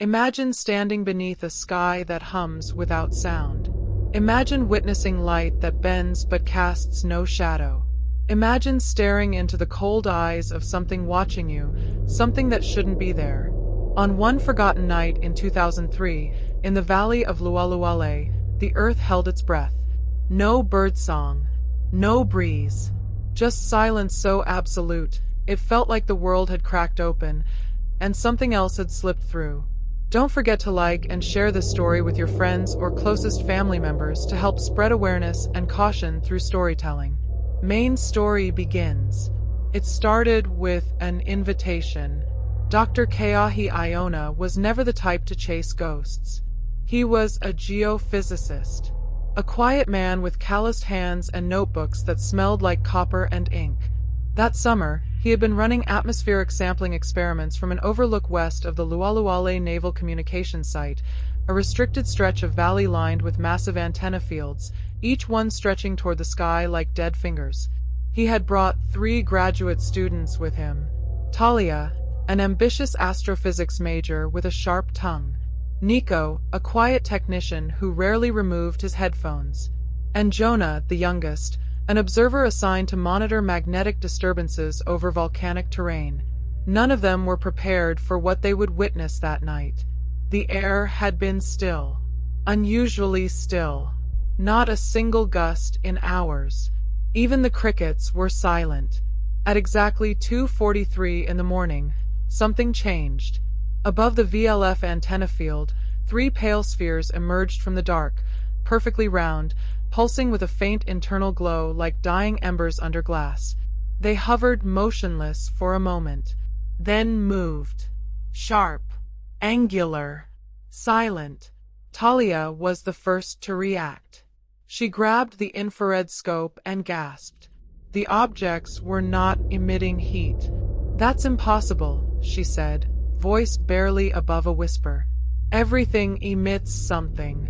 Imagine standing beneath a sky that hums without sound. Imagine witnessing light that bends but casts no shadow. Imagine staring into the cold eyes of something watching you, something that shouldn't be there. On one forgotten night in 2003, in the valley of Lualuale, the earth held its breath. No birdsong, no breeze, just silence so absolute, it felt like the world had cracked open, and something else had slipped through. Don't forget to like and share this story with your friends or closest family members to help spread awareness and caution through storytelling. Main story begins. It started with an invitation. Dr. Keahi Iona was never the type to chase ghosts. He was a geophysicist, a quiet man with calloused hands and notebooks that smelled like copper and ink. That summer, he had been running atmospheric sampling experiments from an overlook west of the Lualuale Naval Communications Site, a restricted stretch of valley lined with massive antenna fields, each one stretching toward the sky like dead fingers. He had brought 3 graduate students with him. Talia, an ambitious astrophysics major with a sharp tongue. Nico, a quiet technician who rarely removed his headphones. And Jonah, the youngest, an observer assigned to monitor magnetic disturbances over volcanic terrain. None of them were prepared for what they would witness that night. The air had been still. Unusually still. Not a single gust in hours. Even the crickets were silent. At exactly 2:43 in the morning, something changed. Above the VLF antenna field, 3 pale spheres emerged from the dark, perfectly round, pulsing with a faint internal glow like dying embers under glass. They hovered motionless for a moment, then moved. Sharp, angular, silent. Talia was the first to react. She grabbed the infrared scope and gasped. The objects were not emitting heat. "That's impossible," she said, voice barely above a whisper. "Everything emits something."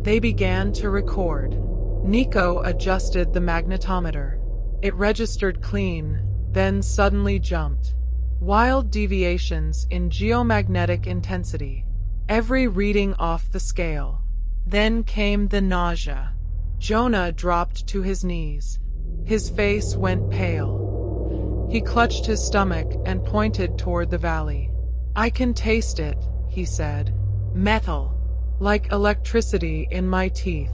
They began to record. Nico adjusted the magnetometer. It registered clean, then suddenly jumped. Wild deviations in geomagnetic intensity. Every reading off the scale. Then came the nausea. Jonah dropped to his knees. His face went pale. He clutched his stomach and pointed toward the valley. "I can taste it," he said. "Metal. Like electricity in my teeth."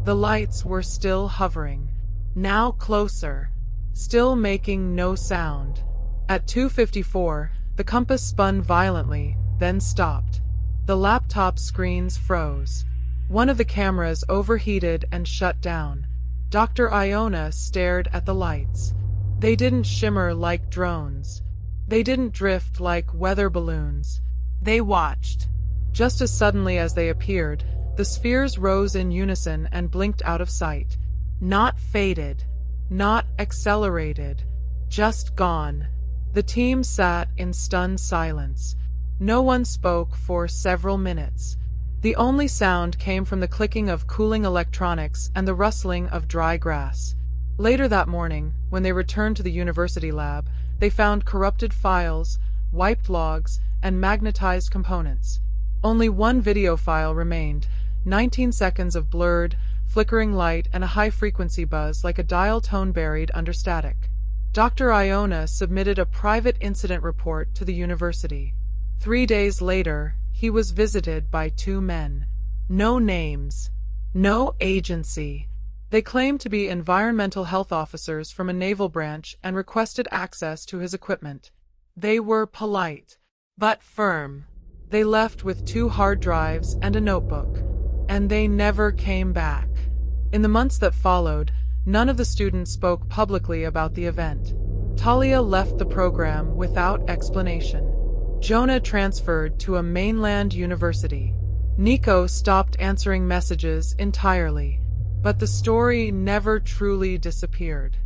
The lights were still hovering. Now closer. Still making no sound. At 2:54, the compass spun violently, then stopped. The laptop screens froze. One of the cameras overheated and shut down. Dr. Iona stared at the lights. They didn't shimmer like drones. They didn't drift like weather balloons. They watched. Just as suddenly as they appeared, the spheres rose in unison and blinked out of sight. Not faded. Not accelerated. Just gone. The team sat in stunned silence. No one spoke for several minutes. The only sound came from the clicking of cooling electronics and the rustling of dry grass. Later that morning, when they returned to the university lab, they found corrupted files, wiped logs, and magnetized components. Only one video file remained, 19 seconds of blurred, flickering light and a high-frequency buzz like a dial tone buried under static. Dr. Iona submitted a private incident report to the university. 3 days later, he was visited by 2 men. No names. No agency. They claimed to be environmental health officers from a naval branch and requested access to his equipment. They were polite, but firm. They left with 2 hard drives and a notebook. And they never came back. In the months that followed, none of the students spoke publicly about the event. Talia left the program without explanation. Jonah transferred to a mainland university. Nico stopped answering messages entirely. But the story never truly disappeared.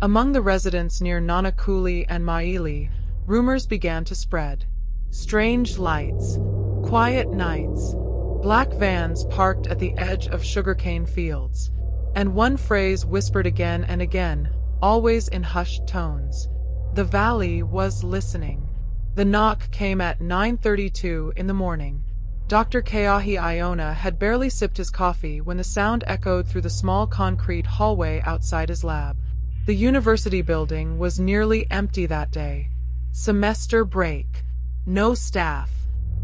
Among the residents near Nanakuli and Maili, rumors began to spread. Strange lights, quiet nights, black vans parked at the edge of sugarcane fields, and one phrase whispered again and again, always in hushed tones. The valley was listening. The knock came at 9:32 in the morning. Dr. Keahi Iona had barely sipped his coffee when the sound echoed through the small concrete hallway outside his lab. The university building was nearly empty that day. Semester break. No staff.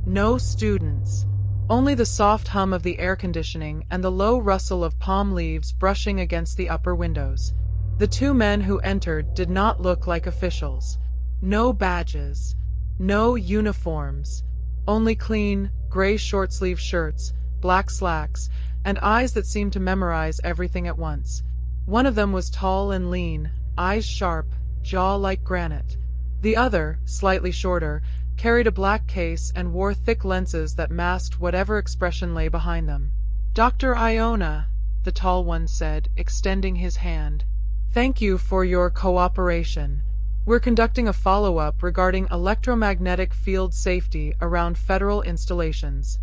No students. Only the soft hum of the air conditioning and the low rustle of palm leaves brushing against the upper windows. The two men who entered did not look like officials. No badges. No uniforms. Only clean, gray short-sleeve shirts, black slacks, and eyes that seemed to memorize everything at once. One of them was tall and lean, eyes sharp, jaw like granite. The other, slightly shorter, carried a black case and wore thick lenses that masked whatever expression lay behind them. "Dr. Iona," the tall one said, extending his hand. "Thank you for your cooperation. We're conducting a follow-up regarding electromagnetic field safety around federal installations."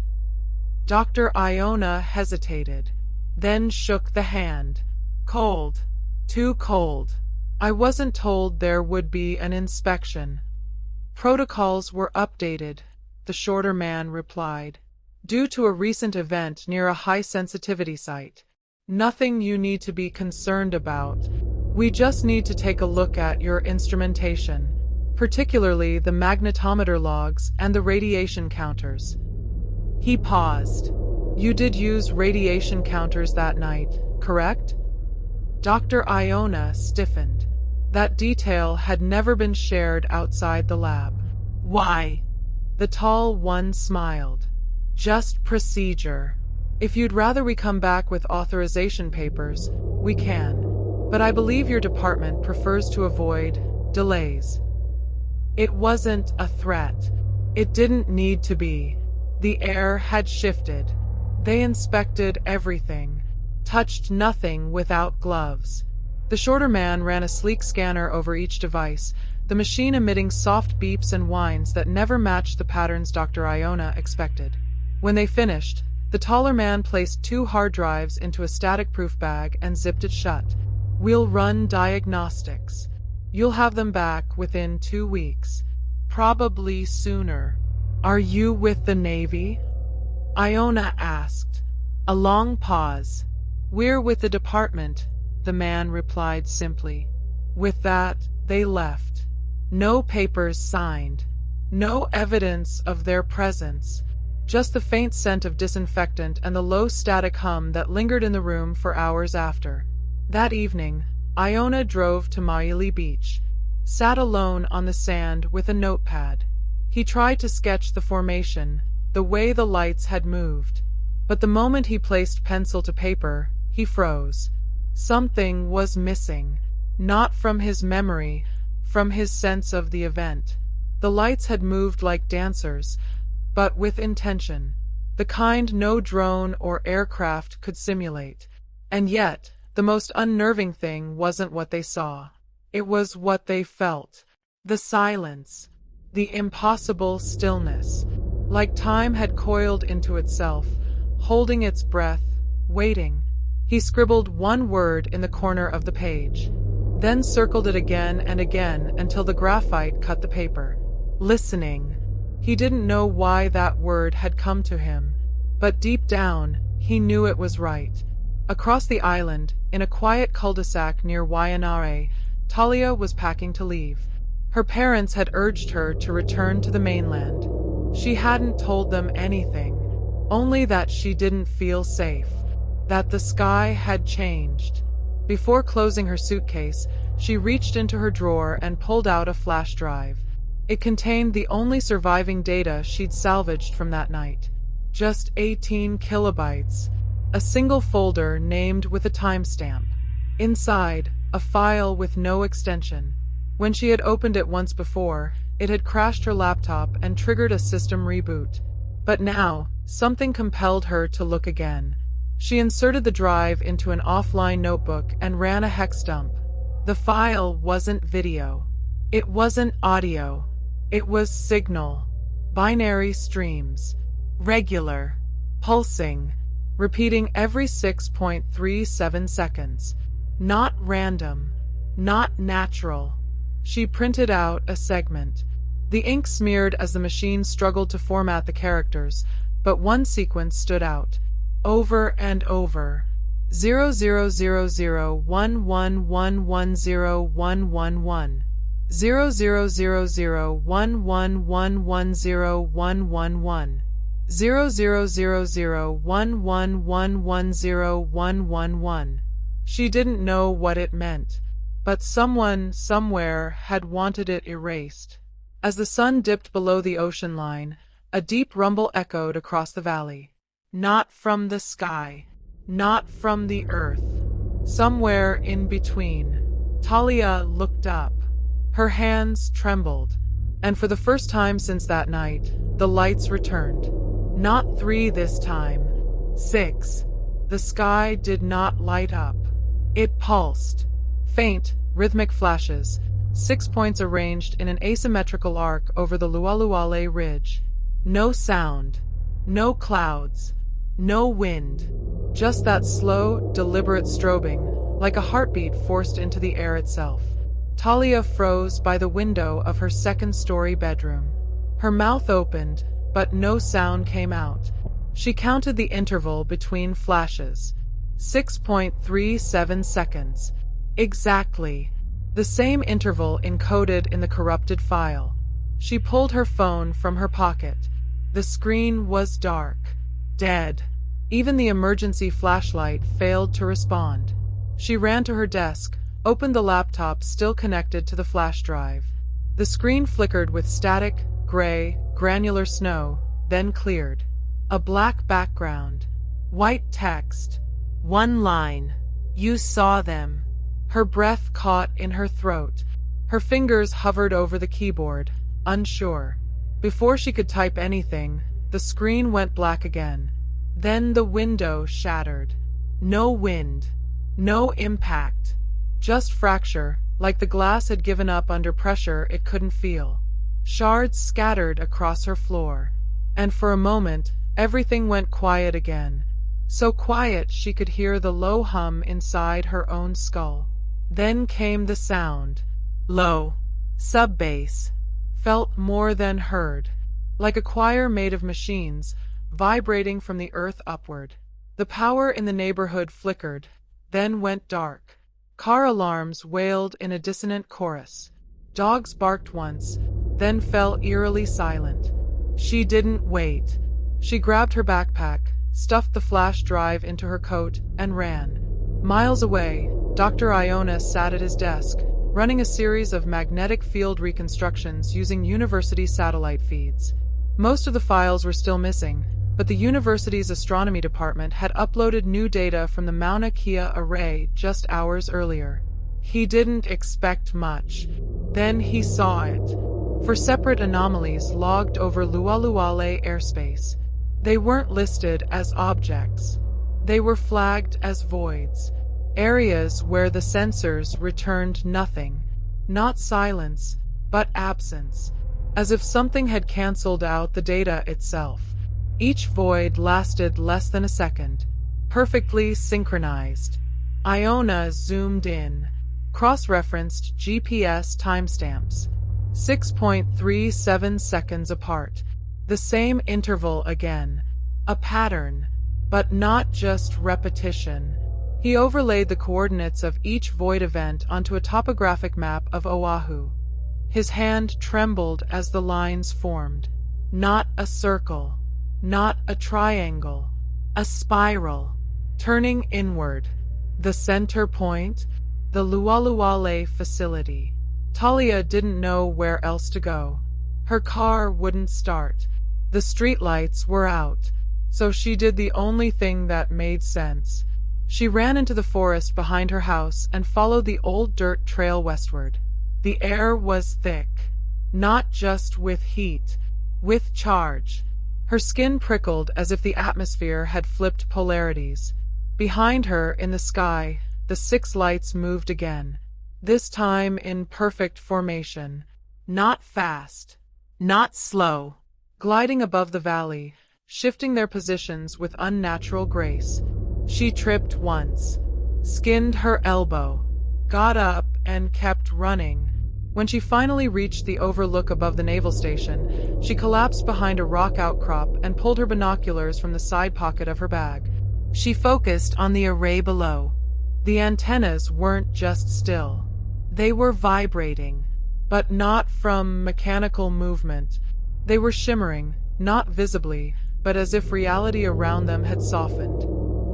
Dr. Iona hesitated, then shook the hand. "Cold. Too cold. I wasn't told there would be an inspection." "Protocols were updated," the shorter man replied, "due to a recent event near a high-sensitivity site. Nothing you need to be concerned about. We just need to take a look at your instrumentation, particularly the magnetometer logs and the radiation counters." He paused. "You did use radiation counters that night, correct?" Dr. Iona stiffened. That detail had never been shared outside the lab. "Why?" The tall one smiled. "Just procedure. If you'd rather we come back with authorization papers, we can. But I believe your department prefers to avoid delays." It wasn't a threat. It didn't need to be. The air had shifted. They inspected everything, touched nothing without gloves. The shorter man ran a sleek scanner over each device, the machine emitting soft beeps and whines that never matched the patterns Dr. Iona expected. When they finished, the taller man placed 2 hard drives into a static-proof bag and zipped it shut. "We'll run diagnostics. You'll have them back within 2 weeks. Probably sooner." "Are you with the Navy?" Iona asked. A long pause. "We're with the department," the man replied simply. With that, they left. No papers signed. No evidence of their presence. Just the faint scent of disinfectant and the low static hum that lingered in the room for hours after. That evening, Iona drove to Maile Beach, sat alone on the sand with a notepad. He tried to sketch the formation, the way the lights had moved. But the moment he placed pencil to paper, he froze. Something was missing. Not from his memory, from his sense of the event. The lights had moved like dancers, but with intention. The kind no drone or aircraft could simulate. And yet, the most unnerving thing wasn't what they saw. It was what they felt. The silence. The impossible stillness. Like time had coiled into itself, holding its breath, waiting. He scribbled one word in the corner of the page, then circled it again and again until the graphite cut the paper. Listening. He didn't know why that word had come to him, but deep down, he knew it was right. Across the island, in a quiet cul-de-sac near Waianae, Talia was packing to leave. Her parents had urged her to return to the mainland. She hadn't told them anything, only that she didn't feel safe, that the sky had changed. Before closing her suitcase, she reached into her drawer and pulled out a flash drive. It contained the only surviving data she'd salvaged from that night. Just 18 kilobytes. A single folder named with a timestamp. Inside, a file with no extension. When she had opened it once before, it had crashed her laptop and triggered a system reboot. But now, something compelled her to look again. She inserted the drive into an offline notebook and ran a hex dump. The file wasn't video. It wasn't audio. It was signal. Binary streams. Regular. Pulsing. Repeating every 6.37 seconds. Not random. Not natural. She printed out a segment. The ink smeared as the machine struggled to format the characters, but one sequence stood out. Over and over. 000011110111. 000011110111. 000011110111. She didn't know what it meant, but someone, somewhere, had wanted it erased. As the sun dipped below the ocean line, a deep rumble echoed across the valley. Not from the sky, not from the earth. Somewhere in between. Talia looked up. Her hands trembled, and for the first time since that night, the lights returned. Not 3 this time. 6. The sky did not light up. It pulsed. Faint, rhythmic flashes, 6 points arranged in an asymmetrical arc over the Lualuale Ridge. No sound. No clouds. No wind. Just that slow, deliberate strobing, like a heartbeat forced into the air itself. Talia froze by the window of her second-story bedroom. Her mouth opened, but no sound came out. She counted the interval between flashes. 6.37 seconds. Exactly. The same interval encoded in the corrupted file. She pulled her phone from her pocket. The screen was dark. Dead. Even the emergency flashlight failed to respond. She ran to her desk, opened the laptop still connected to the flash drive. The screen flickered with static, gray, granular snow, then cleared. A black background. White text. One line. You saw them. Her breath caught in her throat. Her fingers hovered over the keyboard, unsure. Before she could type anything, the screen went black again. Then the window shattered. No wind. No impact. Just fracture, like the glass had given up under pressure it couldn't feel. Shards scattered across her floor. And for a moment, everything went quiet again. So quiet she could hear the low hum inside her own skull. Then came the sound. Low. Sub-bass. Felt more than heard. Like a choir made of machines, vibrating from the earth upward. The power in the neighborhood flickered, then went dark. Car alarms wailed in a dissonant chorus. Dogs barked once, then fell eerily silent. She didn't wait. She grabbed her backpack, stuffed the flash drive into her coat, and ran. Miles away, Dr. Iona sat at his desk, running a series of magnetic field reconstructions using university satellite feeds. Most of the files were still missing, but the university's astronomy department had uploaded new data from the Mauna Kea array just hours earlier. He didn't expect much. Then he saw it. For separate anomalies logged over Lualuale airspace. They weren't listed as objects. They were flagged as voids. Areas where the sensors returned nothing. Not silence, but absence. As if something had cancelled out the data itself. Each void lasted less than a second. Perfectly synchronized. Iona zoomed in. Cross-referenced GPS timestamps. 6.37 seconds apart. The same interval again. A pattern. But not just repetition. He overlaid the coordinates of each void event onto a topographic map of Oahu. His hand trembled as the lines formed. Not a circle. Not a triangle. A spiral. Turning inward. The center point? The Lualuale facility. Talia didn't know where else to go. Her car wouldn't start. The streetlights were out. So she did the only thing that made sense. She ran into the forest behind her house and followed the old dirt trail westward. The air was thick. Not just with heat. With charge. Her skin prickled as if the atmosphere had flipped polarities. Behind her, in the sky, the 6 lights moved again. This time in perfect formation. Not fast. Not slow. Gliding above the valley, shifting their positions with unnatural grace. She tripped once. Skinned her elbow. Got up and kept running. When she finally reached the overlook above the naval station, she collapsed behind a rock outcrop and pulled her binoculars from the side pocket of her bag. She focused on the array below. The antennas weren't just still. They were vibrating, but not from mechanical movement. They were shimmering, not visibly, but as if reality around them had softened.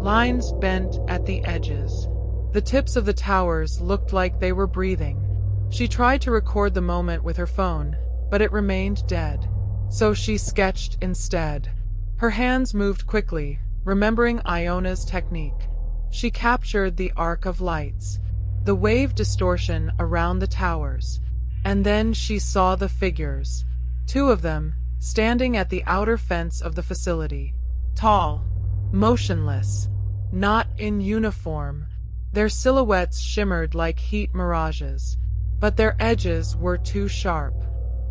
Lines bent at the edges. The tips of the towers looked like they were breathing. She tried to record the moment with her phone, but it remained dead. So she sketched instead. Her hands moved quickly, remembering Iona's technique. She captured the arc of lights, the wave distortion around the towers, and then she saw the figures. Two of them, standing at the outer fence of the facility. Tall, motionless, not in uniform. Their silhouettes shimmered like heat mirages, but their edges were too sharp.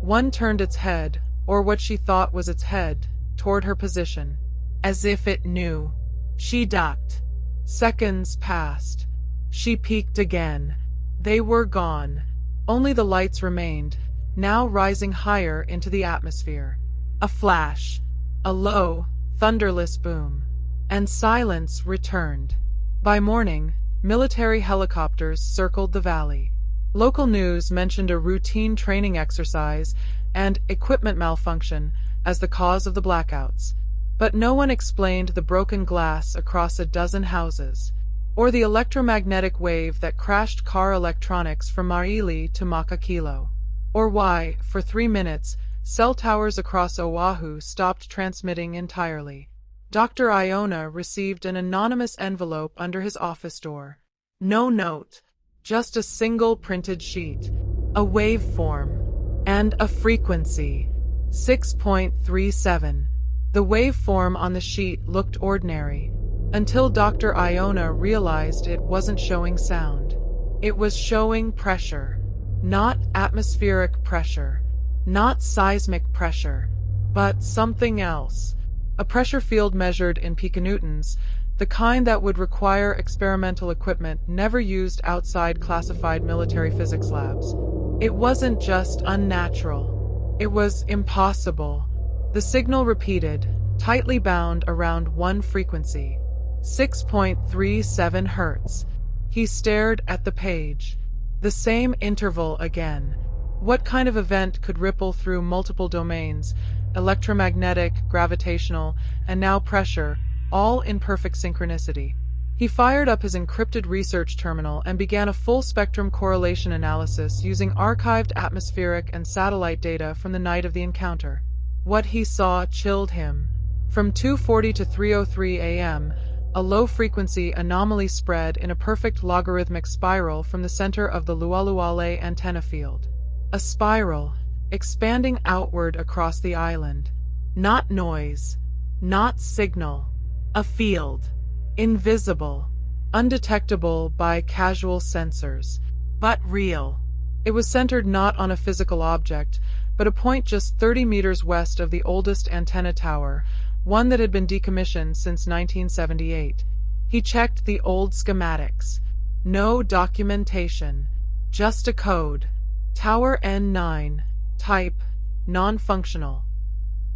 One turned its head, or what she thought was its head, toward her position, as if it knew. She ducked. Seconds passed. She peeked again. They were gone. Only the lights remained, now rising higher into the atmosphere. A flash, a low, thunderless boom, and silence returned. By morning, military helicopters circled the valley. Local news mentioned a routine training exercise and equipment malfunction as the cause of the blackouts, but no one explained the broken glass across a dozen houses, or the electromagnetic wave that crashed car electronics from Maili to Makakilo, or why, for 3 minutes, cell towers across Oahu stopped transmitting entirely. Dr. Iona received an anonymous envelope under his office door. No note, just a single printed sheet, a waveform, and a frequency, 6.37. The waveform on the sheet looked ordinary, until Dr. Iona realized it wasn't showing sound. It was showing pressure. Not atmospheric pressure, not seismic pressure, but something else. A pressure field measured in piconewtons, the kind that would require experimental equipment never used outside classified military physics labs. It wasn't just unnatural. It was impossible. The signal repeated, tightly bound around one frequency. 6.37 Hertz. He stared at the page. The same interval again. What kind of event could ripple through multiple domains, electromagnetic, gravitational, and now pressure, all in perfect synchronicity? He fired up his encrypted research terminal and began a full-spectrum correlation analysis using archived atmospheric and satellite data from the night of the encounter. What he saw chilled him. From 2:40 to 3:03 a.m., a low-frequency anomaly spread in a perfect logarithmic spiral from the center of the Lualuale antenna field. A spiral, expanding outward across the island. Not noise, not signal. A field. Invisible, undetectable by casual sensors, but real. It was centered not on a physical object, but a point just 30 meters west of the oldest antenna tower, one that had been decommissioned since 1978. He checked the old schematics. No documentation, just a code. Tower N9, type, non-functional.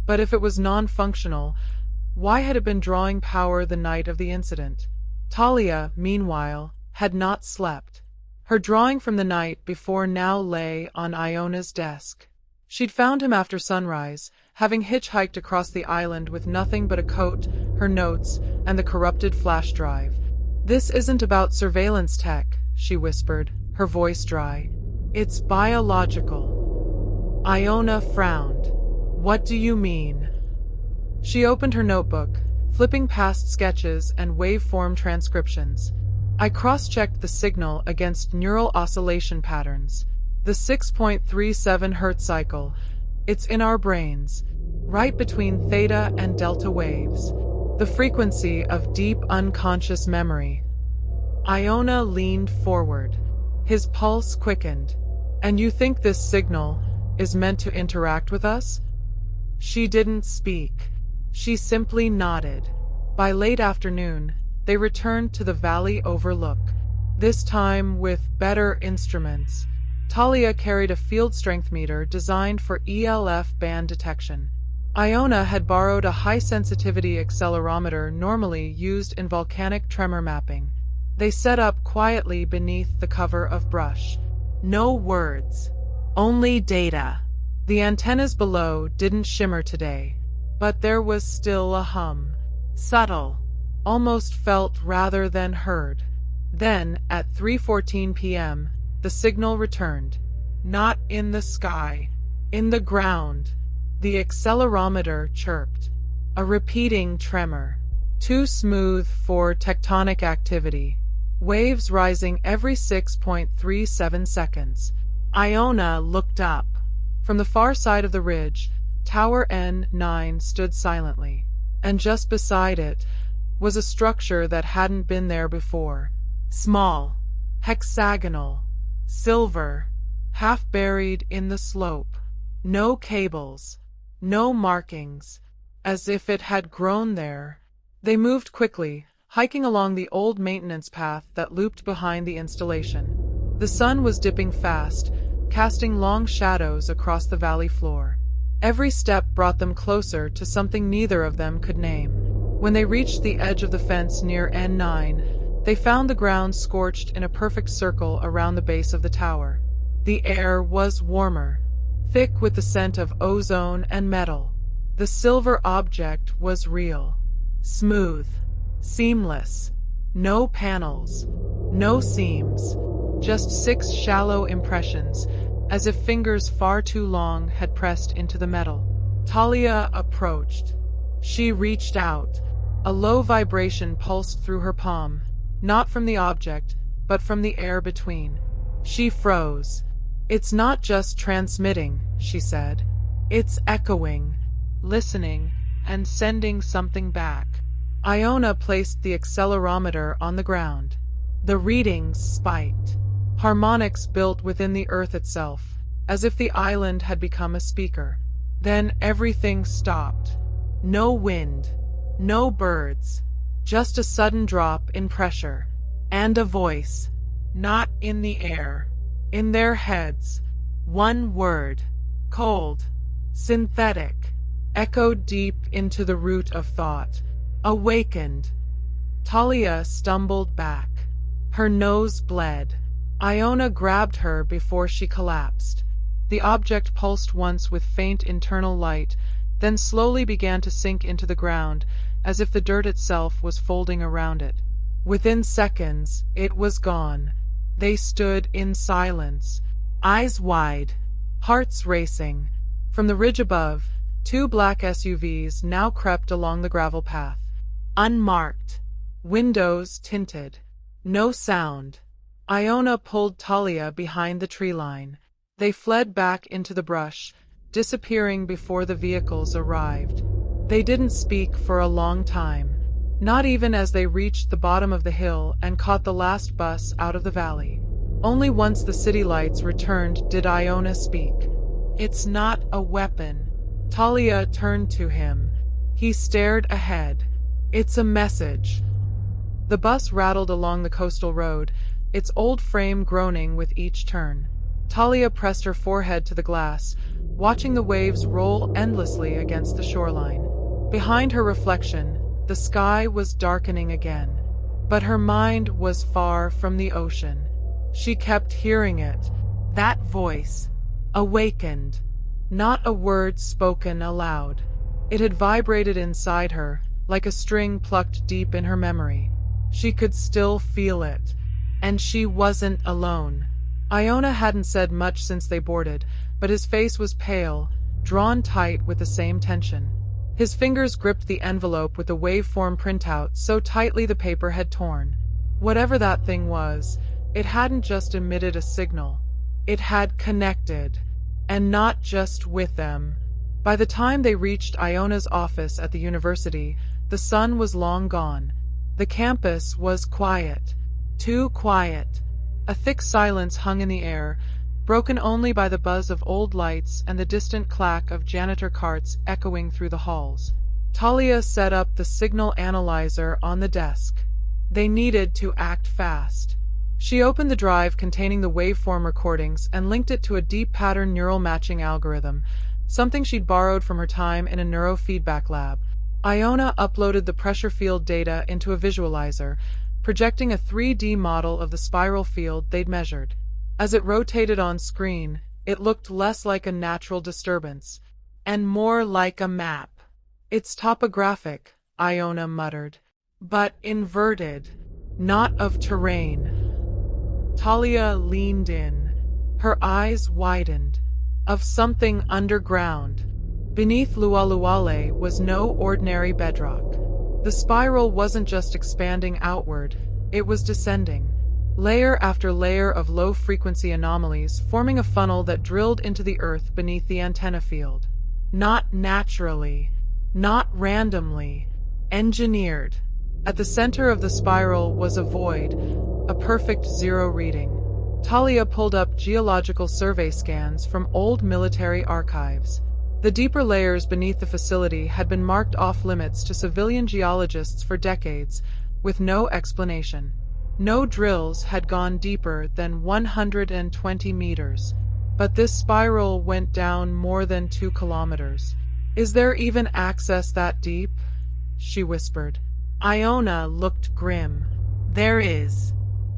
But if it was non-functional, why had it been drawing power the night of the incident? Talia, meanwhile, had not slept. Her drawing from the night before now lay on Iona's desk. She'd found him after sunrise, having hitchhiked across the island with nothing but a coat, her notes, and the corrupted flash drive. "This isn't about surveillance tech," she whispered, her voice dry. "It's biological." Iona frowned. "What do you mean?" She opened her notebook, flipping past sketches and waveform transcriptions. "I cross-checked the signal against neural oscillation patterns. The 6.37 Hz cycle. It's in our brains, right between theta and delta waves. The frequency of deep unconscious memory." Iona leaned forward. His pulse quickened. "And you think this signal is meant to interact with us?" She didn't speak. She simply nodded. By late afternoon, they returned to the valley overlook, this time with better instruments. Talia carried a field strength meter designed for ELF band detection. Iona had borrowed a high-sensitivity accelerometer normally used in volcanic tremor mapping. They set up quietly beneath the cover of brush. No words. Only data. The antennas below didn't shimmer today, but there was still a hum. Subtle. Almost felt rather than heard. Then, at 3:14 p.m., the signal returned. Not in the sky. In the ground. The accelerometer chirped. A repeating tremor. Too smooth for tectonic activity. Waves rising every 6.37 seconds. Iona looked up. From the far side of the ridge, Tower N9 stood silently, and just beside it was a structure that hadn't been there before. Small, hexagonal, silver, half buried in the slope. No cables, no markings, as if it had grown there. They moved quickly, hiking along the old maintenance path that looped behind the installation. The sun was dipping fast, casting long shadows across the valley floor. Every step brought them closer to something neither of them could name. When they reached the edge of the fence near N9, they found the ground scorched in a perfect circle around the base of the tower. The air was warmer, thick with the scent of ozone and metal. The silver object was real. Smooth. Seamless. No panels. No seams. Just 6 shallow impressions, as if fingers far too long had pressed into the metal. Talia approached. She reached out. A low vibration pulsed through her palm, not from the object, but from the air between. She froze. "It's not just transmitting," she said. "It's echoing, listening, and sending something back." Iona placed the accelerometer on the ground. The readings spiked. Harmonics built within the earth itself, as if the island had become a speaker. Then everything stopped. No wind, no birds, just a sudden drop in pressure. And a voice. Not in the air. In their heads. One word. Cold. Synthetic. Echoed deep into the root of thought. Awakened. Talia stumbled back. Her nose bled. Iona grabbed her before she collapsed. The object pulsed once with faint internal light, then slowly began to sink into the ground, as if the dirt itself was folding around it. Within seconds, it was gone. They stood in silence, eyes wide, hearts racing. From the ridge above, 2 black SUVs now crept along the gravel path. Unmarked. Windows tinted. No sound. Iona pulled Talia behind the tree line. They fled back into the brush, disappearing before the vehicles arrived. They didn't speak for a long time, not even as they reached the bottom of the hill and caught the last bus out of the valley. Only once the city lights returned did Iona speak. "It's not a weapon." Talia turned to him. He stared ahead. "It's a message." The bus rattled along the coastal road, its old frame groaning with each turn. Talia pressed her forehead to the glass, watching the waves roll endlessly against the shoreline. Behind her reflection, the sky was darkening again. But her mind was far from the ocean. She kept hearing it. That voice. Awakened. Not a word spoken aloud. It had vibrated inside her, like a string plucked deep in her memory. She could still feel it. And she wasn't alone. Iona hadn't said much since they boarded, but his face was pale, drawn tight with the same tension. His fingers gripped the envelope with the waveform printout so tightly the paper had torn. Whatever that thing was, it hadn't just emitted a signal. It had connected. And not just with them. By the time they reached Iona's office at the university, the sun was long gone. The campus was quiet. Too quiet. A thick silence hung in the air, broken only by the buzz of old lights and the distant clack of janitor carts echoing through the halls. Talia set up the signal analyzer on the desk. They needed to act fast. She opened the drive containing the waveform recordings and linked it to a deep pattern neural matching algorithm, something she'd borrowed from her time in a neurofeedback lab. Iona uploaded the pressure field data into a visualizer, projecting a 3D model of the spiral field they'd measured. As it rotated on screen, it looked less like a natural disturbance, and more like a map. "It's topographic," Iona muttered, "but inverted, not of terrain." Talia leaned in. Her eyes widened. Of something underground. Beneath Lualuale was no ordinary bedrock. The spiral wasn't just expanding outward, it was descending. Layer after layer of low-frequency anomalies forming a funnel that drilled into the earth beneath the antenna field. Not naturally. Not randomly. Engineered. At the center of the spiral was a void, a perfect zero reading. Talia pulled up geological survey scans from old military archives. The deeper layers beneath the facility had been marked off-limits to civilian geologists for decades, with no explanation. No drills had gone deeper than 120 meters, but this spiral went down more than 2 kilometers. "Is there even access that deep?" she whispered. Iona looked grim. "There is,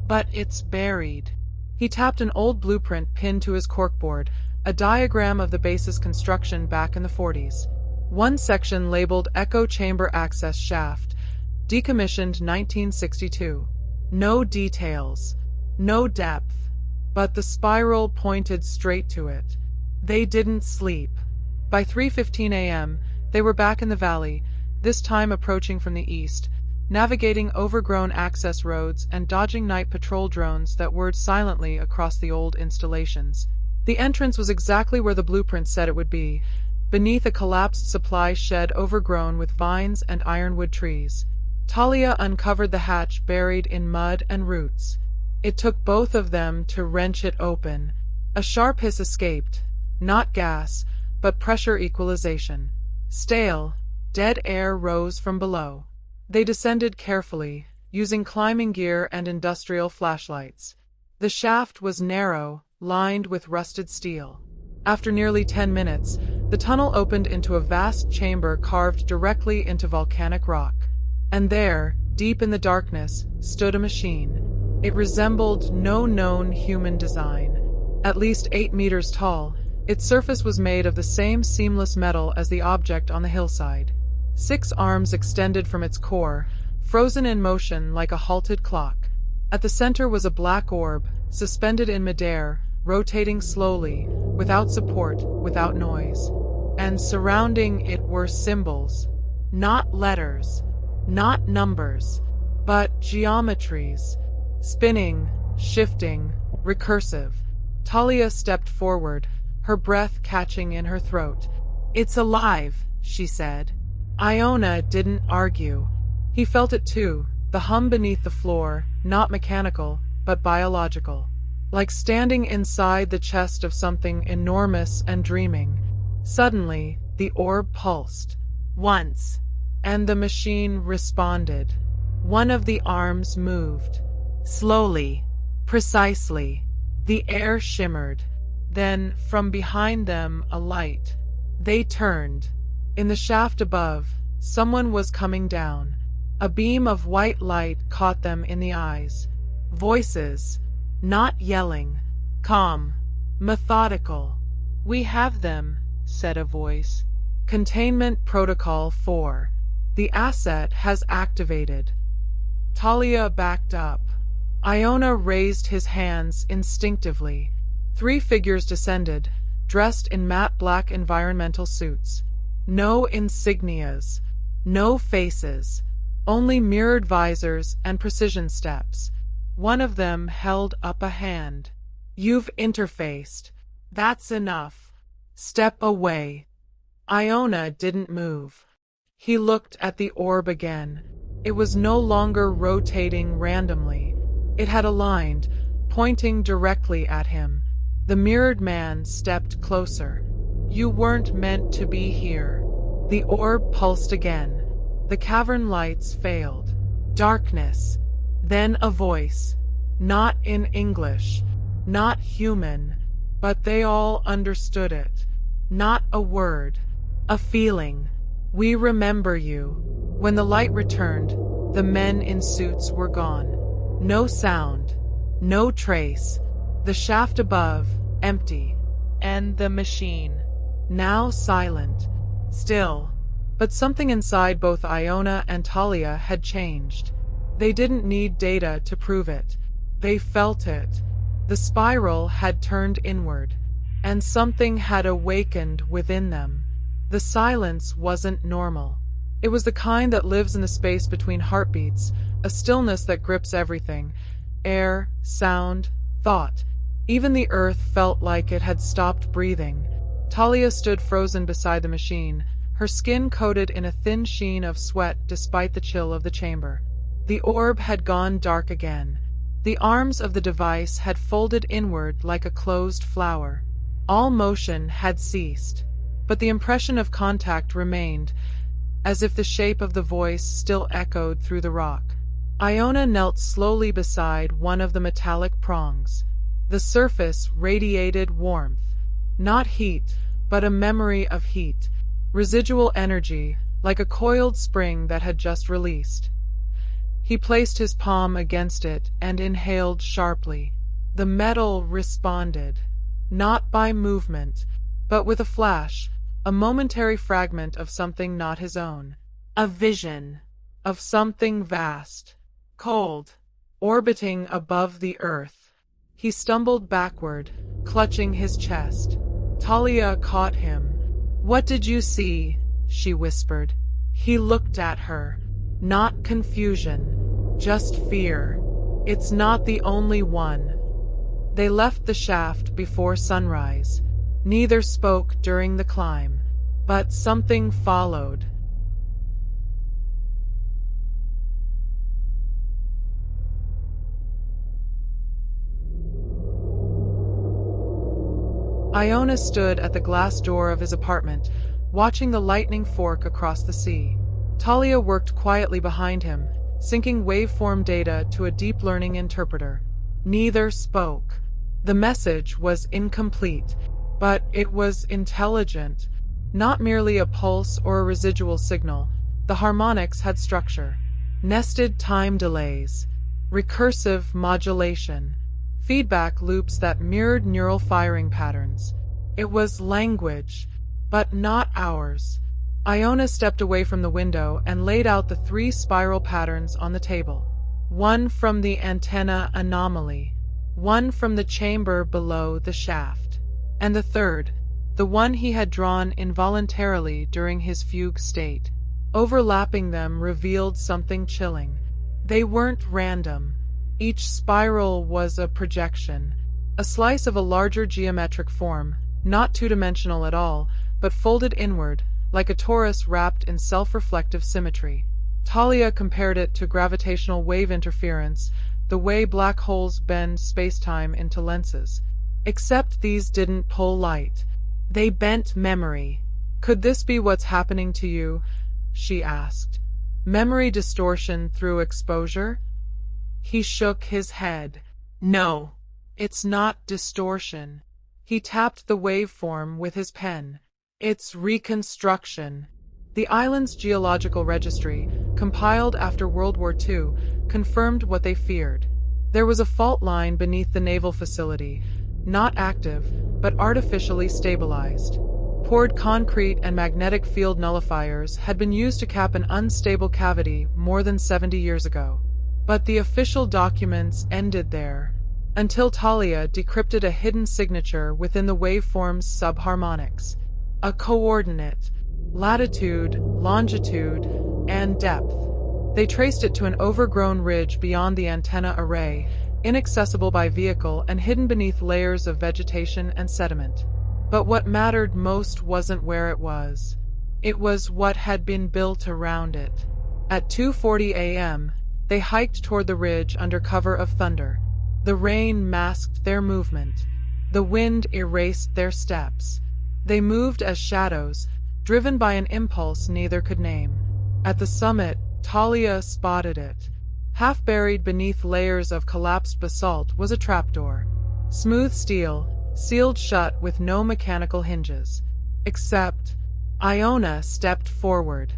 but it's buried." He tapped an old blueprint pinned to his corkboard, a diagram of the base's construction back in the 40s. One section labeled Echo Chamber Access Shaft, decommissioned 1962. No details, no depth, but the spiral pointed straight to it. They didn't sleep. By 3:15 a.m., they were back in the valley, this time approaching from the east, navigating overgrown access roads and dodging night patrol drones that whirred silently across the old installations. The entrance was exactly where the blueprint said it would be, beneath a collapsed supply shed overgrown with vines and ironwood trees. Talia uncovered the hatch buried in mud and roots. It took both of them to wrench it open. A sharp hiss escaped, not gas, but pressure equalization. Stale, dead air rose from below. They descended carefully, using climbing gear and industrial flashlights. The shaft was narrow, lined with rusted steel. After nearly 10 minutes, the tunnel opened into a vast chamber carved directly into volcanic rock. And there, deep in the darkness, stood a machine. It resembled no known human design. At least 8 meters tall, its surface was made of the same seamless metal as the object on the hillside. 6 arms extended from its core, frozen in motion like a halted clock. At the center was a black orb, suspended in midair, rotating slowly, without support, without noise. And surrounding it were symbols. Not letters, not numbers, but geometries. Spinning, shifting, recursive. Talia stepped forward, her breath catching in her throat. "It's alive," she said. Iona didn't argue. He felt it too, the hum beneath the floor, not mechanical, but biological. Like standing inside the chest of something enormous and dreaming. Suddenly, the orb pulsed. Once. And the machine responded. One of the arms moved. Slowly. Precisely. The air shimmered. Then, from behind them, a light. They turned. In the shaft above, someone was coming down. A beam of white light caught them in the eyes. Voices. Not yelling. Calm. Methodical. "We have them," said a voice. "Containment Protocol 4. The asset has activated." Talia backed up. Iona raised his hands instinctively. 3 figures descended, dressed in matte black environmental suits. No insignias. No faces. Only mirrored visors and precision steps. One of them held up a hand. "You've interfaced. That's enough. Step away." Iona didn't move. He looked at the orb again. It was no longer rotating randomly. It had aligned, pointing directly at him. The mirrored man stepped closer. "You weren't meant to be here." The orb pulsed again. The cavern lights failed. Darkness. Then a voice. Not in English, not human, but they all understood it. Not a word, a feeling. "We remember you." When the light returned, the men in suits were gone. No sound, no trace. The shaft above, empty. And the machine, now silent, still. But something inside both Iona and Talia had changed. They didn't need data to prove it. They felt it. The spiral had turned inward, and something had awakened within them. The silence wasn't normal. It was the kind that lives in the space between heartbeats, a stillness that grips everything. Air, sound, thought. Even the earth felt like it had stopped breathing. Talia stood frozen beside the machine, her skin coated in a thin sheen of sweat despite the chill of the chamber. The orb had gone dark again. The arms of the device had folded inward like a closed flower. All motion had ceased, but the impression of contact remained, as if the shape of the voice still echoed through the rock. Iona knelt slowly beside one of the metallic prongs. The surface radiated warmth. Not heat, but a memory of heat. Residual energy, like a coiled spring that had just released. He placed his palm against it and inhaled sharply. The metal responded, not by movement, but with a flash, a momentary fragment of something not his own. A vision of something vast, cold, orbiting above the earth. He stumbled backward, clutching his chest. Talia caught him. "What did you see?" she whispered. He looked at her. Not confusion, just fear. "It's not the only one." They left the shaft before sunrise. Neither spoke during the climb, but something followed. Iona stood at the glass door of his apartment, watching the lightning fork across the sea. Talia worked quietly behind him, syncing waveform data to a deep learning interpreter. Neither spoke. The message was incomplete, but it was intelligent. Not merely a pulse or a residual signal. The harmonics had structure. Nested time delays. Recursive modulation. Feedback loops that mirrored neural firing patterns. It was language, but not ours. Iona stepped away from the window and laid out the 3 spiral patterns on the table. One from the antenna anomaly, one from the chamber below the shaft, and the third, the one he had drawn involuntarily during his fugue state. Overlapping them revealed something chilling. They weren't random. Each spiral was a projection, a slice of a larger geometric form, not two-dimensional at all, but folded inward, like a torus wrapped in self-reflective symmetry. Talia compared it to gravitational wave interference, the way black holes bend space-time into lenses. Except these didn't pull light. They bent memory. "Could this be what's happening to you?" she asked. "Memory distortion through exposure?" He shook his head. "No, it's not distortion." He tapped the waveform with his pen. "It's reconstruction." The island's geological registry, compiled after World War II, confirmed what they feared. There was a fault line beneath the naval facility, not active, but artificially stabilized. Poured concrete and magnetic field nullifiers had been used to cap an unstable cavity more than 70 years ago. But the official documents ended there, until Talia decrypted a hidden signature within the waveform's subharmonics. A coordinate, latitude, longitude, and depth. They traced it to an overgrown ridge beyond the antenna array, inaccessible by vehicle and hidden beneath layers of vegetation and sediment. But what mattered most wasn't where it was. It was what had been built around it. At 2:40 a.m., they hiked toward the ridge under cover of thunder. The rain masked their movement. The wind erased their steps. They moved as shadows, driven by an impulse neither could name. At the summit, Talia spotted it. Half buried beneath layers of collapsed basalt was a trapdoor. Smooth steel, sealed shut with no mechanical hinges. Except, Iona stepped forward,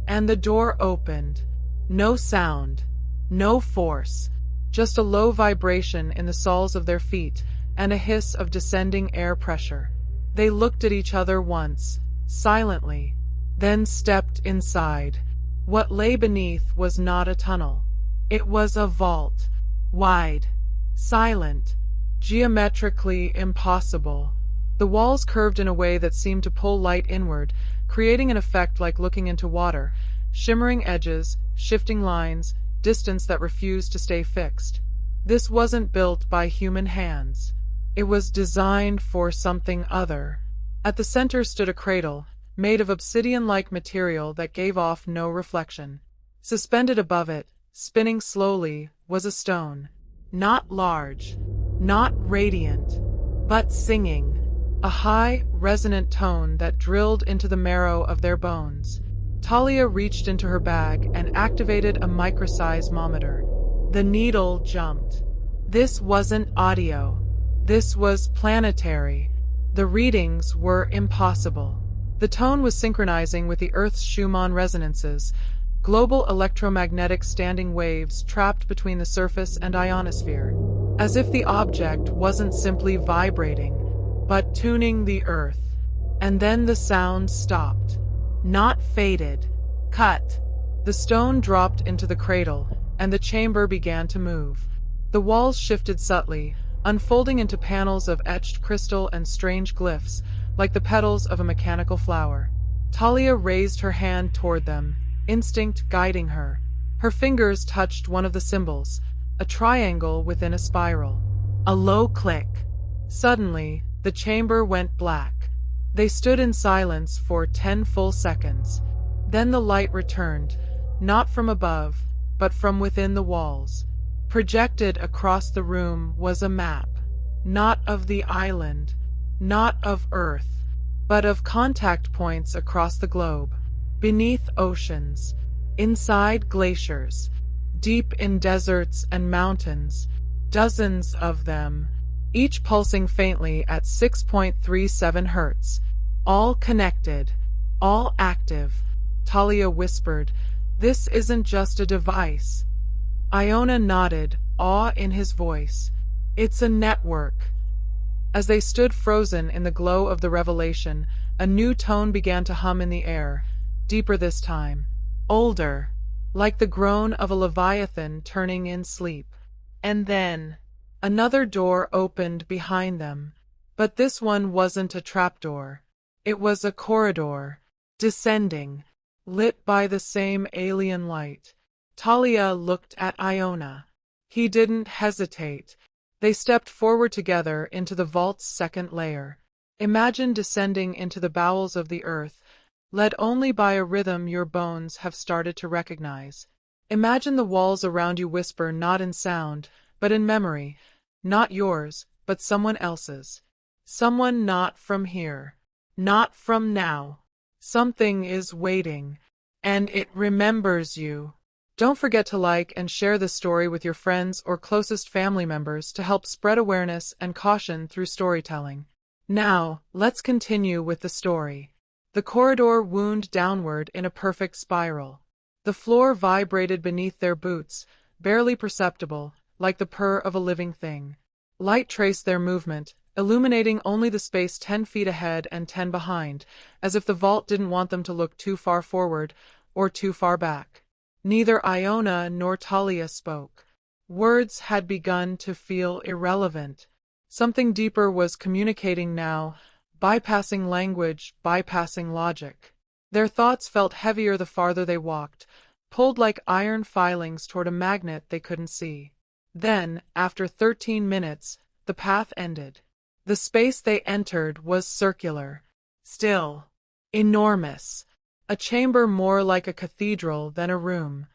and the door opened. No sound, no force, just a low vibration in the soles of their feet and a hiss of descending air pressure. They looked at each other once, silently, then stepped inside. What lay beneath was not a tunnel. It was a vault, wide, silent, geometrically impossible. The walls curved in a way that seemed to pull light inward, creating an effect like looking into water, shimmering edges, shifting lines, distance that refused to stay fixed. This wasn't built by human hands. It was designed for something other. At the center stood a cradle, made of obsidian-like material that gave off no reflection. Suspended above it, spinning slowly, was a stone. Not large, not radiant, but singing. A high, resonant tone that drilled into the marrow of their bones. Talia reached into her bag and activated a microseismometer. The needle jumped. This wasn't audio. This was planetary. The readings were impossible. The tone was synchronizing with the Earth's Schumann resonances, global electromagnetic standing waves trapped between the surface and ionosphere, as if the object wasn't simply vibrating, but tuning the Earth. And then the sound stopped. Not faded. Cut. The stone dropped into the cradle, and the chamber began to move. The walls shifted subtly, unfolding into panels of etched crystal and strange glyphs, like the petals of a mechanical flower. Talia raised her hand toward them, instinct guiding her. Her fingers touched one of the symbols, a triangle within a spiral. A low click. Suddenly, the chamber went black. They stood in silence for 10 full seconds. Then the light returned, not from above, but from within the walls. Projected across the room was a map, not of the island, not of Earth, but of contact points across the globe. Beneath oceans, inside glaciers, deep in deserts and mountains, dozens of them, each pulsing faintly at 6.37 hertz. All connected, all active. Talia whispered, "This isn't just a device." Iona nodded, awe in his voice. "It's a network." As they stood frozen in the glow of the revelation, a new tone began to hum in the air, deeper this time, older, like the groan of a leviathan turning in sleep. And then, another door opened behind them. But this one wasn't a trapdoor. It was a corridor, descending, lit by the same alien light. Talia looked at Iona. He didn't hesitate. They stepped forward together into the vault's second layer. Imagine descending into the bowels of the earth, led only by a rhythm your bones have started to recognize. Imagine the walls around you whisper not in sound, but in memory, not yours, but someone else's. Someone not from here, not from now. Something is waiting, and it remembers you. Don't forget to like and share this story with your friends or closest family members to help spread awareness and caution through storytelling. Now, let's continue with the story. The corridor wound downward in a perfect spiral. The floor vibrated beneath their boots, barely perceptible, like the purr of a living thing. Light traced their movement, illuminating only the space 10 feet ahead and 10 behind, as if the vault didn't want them to look too far forward or too far back. Neither Iona nor Talia spoke. Words had begun to feel irrelevant. Something deeper was communicating now, bypassing language, bypassing logic. Their thoughts felt heavier the farther they walked, pulled like iron filings toward a magnet they couldn't see. Then, after 13 minutes, the path ended. The space they entered was circular, still, enormous. A chamber more like a cathedral than a room.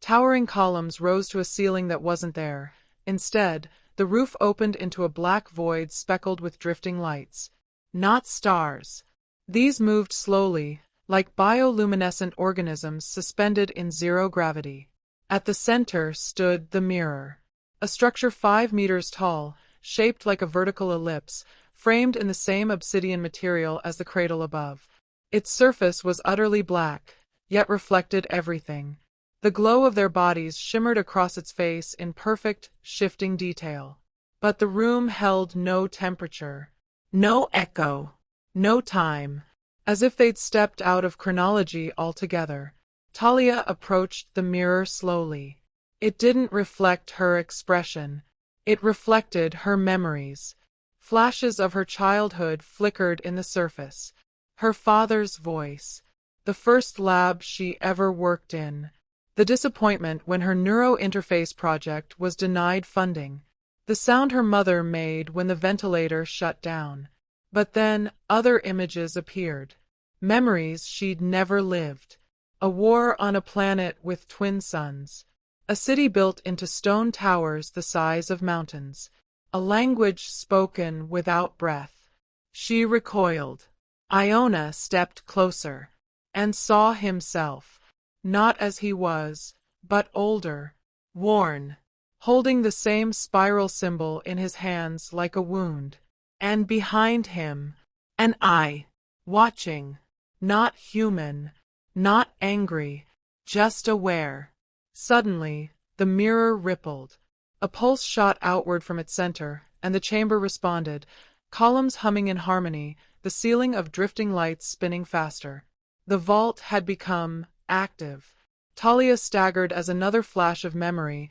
Towering columns rose to a ceiling that wasn't there. Instead, the roof opened into a black void speckled with drifting lights. Not stars. These moved slowly, like bioluminescent organisms suspended in zero gravity. At the center stood the mirror, a structure 5 meters tall, shaped like a vertical ellipse, framed in the same obsidian material as the cradle above. Its surface was utterly black, yet reflected everything. The glow of their bodies shimmered across its face in perfect, shifting detail. But the room held no temperature, no echo, no time. As if they'd stepped out of chronology altogether, Talia approached the mirror slowly. It didn't reflect her expression. It reflected her memories. Flashes of her childhood flickered in the surface. Her father's voice, the first lab she ever worked in, the disappointment when her neuro-interface project was denied funding, the sound her mother made when the ventilator shut down. But then other images appeared. Memories she'd never lived. A war on a planet with twin suns. A city built into stone towers the size of mountains. A language spoken without breath. She recoiled. Iona stepped closer and saw himself, not as he was, but older, worn, holding the same spiral symbol in his hands like a wound. And behind him, an eye, watching, not human, not angry, just aware. Suddenly, the mirror rippled. A pulse shot outward from its center, and the chamber responded, columns humming in harmony, the ceiling of drifting lights spinning faster. The vault had become active. Talia staggered as another flash of memory,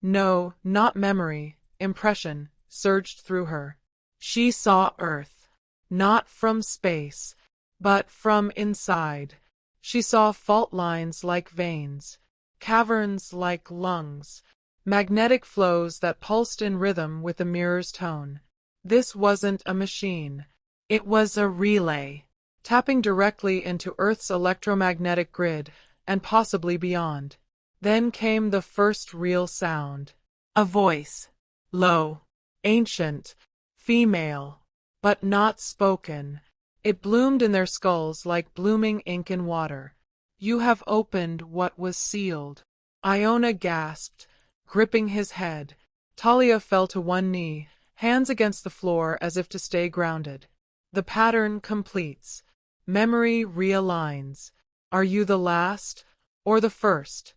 no, not memory, impression, surged through her. She saw Earth, not from space, but from inside. She saw fault lines like veins, caverns like lungs, magnetic flows that pulsed in rhythm with the mirror's tone. This wasn't a machine. It was a relay, tapping directly into Earth's electromagnetic grid, and possibly beyond. Then came the first real sound. A voice. Low, ancient, female, but not spoken. It bloomed in their skulls like blooming ink in water. You have opened what was sealed. Iona gasped, gripping his head. Talia fell to one knee, hands against the floor as if to stay grounded. The pattern completes. Memory realigns. Are you the last, or the first?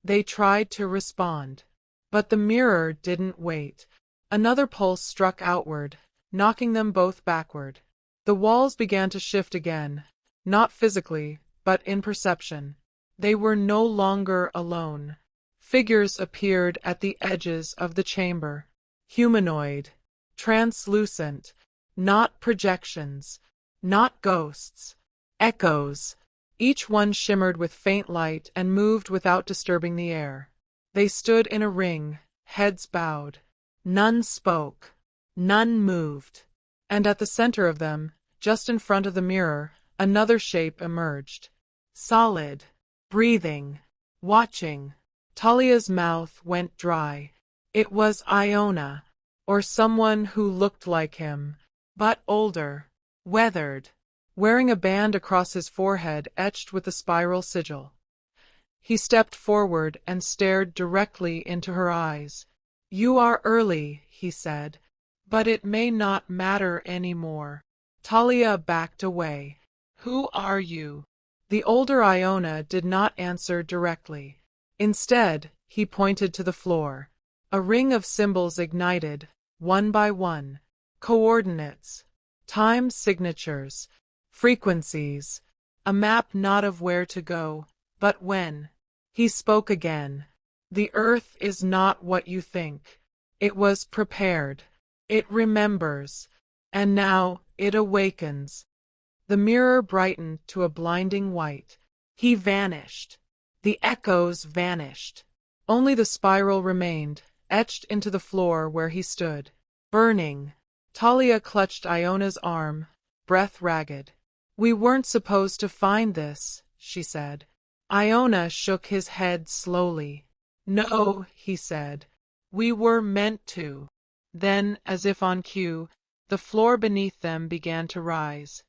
They tried to respond. But the mirror didn't wait. Another pulse struck outward, knocking them both backward. The walls began to shift again, not physically, but in perception. They were no longer alone. Figures appeared at the edges of the chamber. Humanoid, translucent, not projections, not ghosts, echoes. Each one shimmered with faint light and moved without disturbing the air. They stood in a ring, heads bowed. None spoke, none moved. And at the center of them, just in front of the mirror, another shape emerged. Solid, breathing, watching. Talia's mouth went dry. It was Iona, or someone who looked like him, but older, weathered, wearing a band across his forehead etched with a spiral sigil. He stepped forward and stared directly into her eyes. You are early, he said, but it may not matter anymore. Talia backed away. Who are you? The older Iona did not answer directly. Instead, he pointed to the floor. A ring of symbols ignited, one by one. Coordinates, time signatures, frequencies, a map not of where to go, but when. He spoke again. The earth is not what you think. It was prepared. It remembers. And now it awakens. The mirror brightened to a blinding white. He vanished. The echoes vanished. Only the spiral remained, etched into the floor where he stood. Burning. Talia clutched Iona's arm, breath ragged. We weren't supposed to find this, she said. Iona shook his head slowly. No, he said. We were meant to. Then, as if on cue, the floor beneath them began to rise.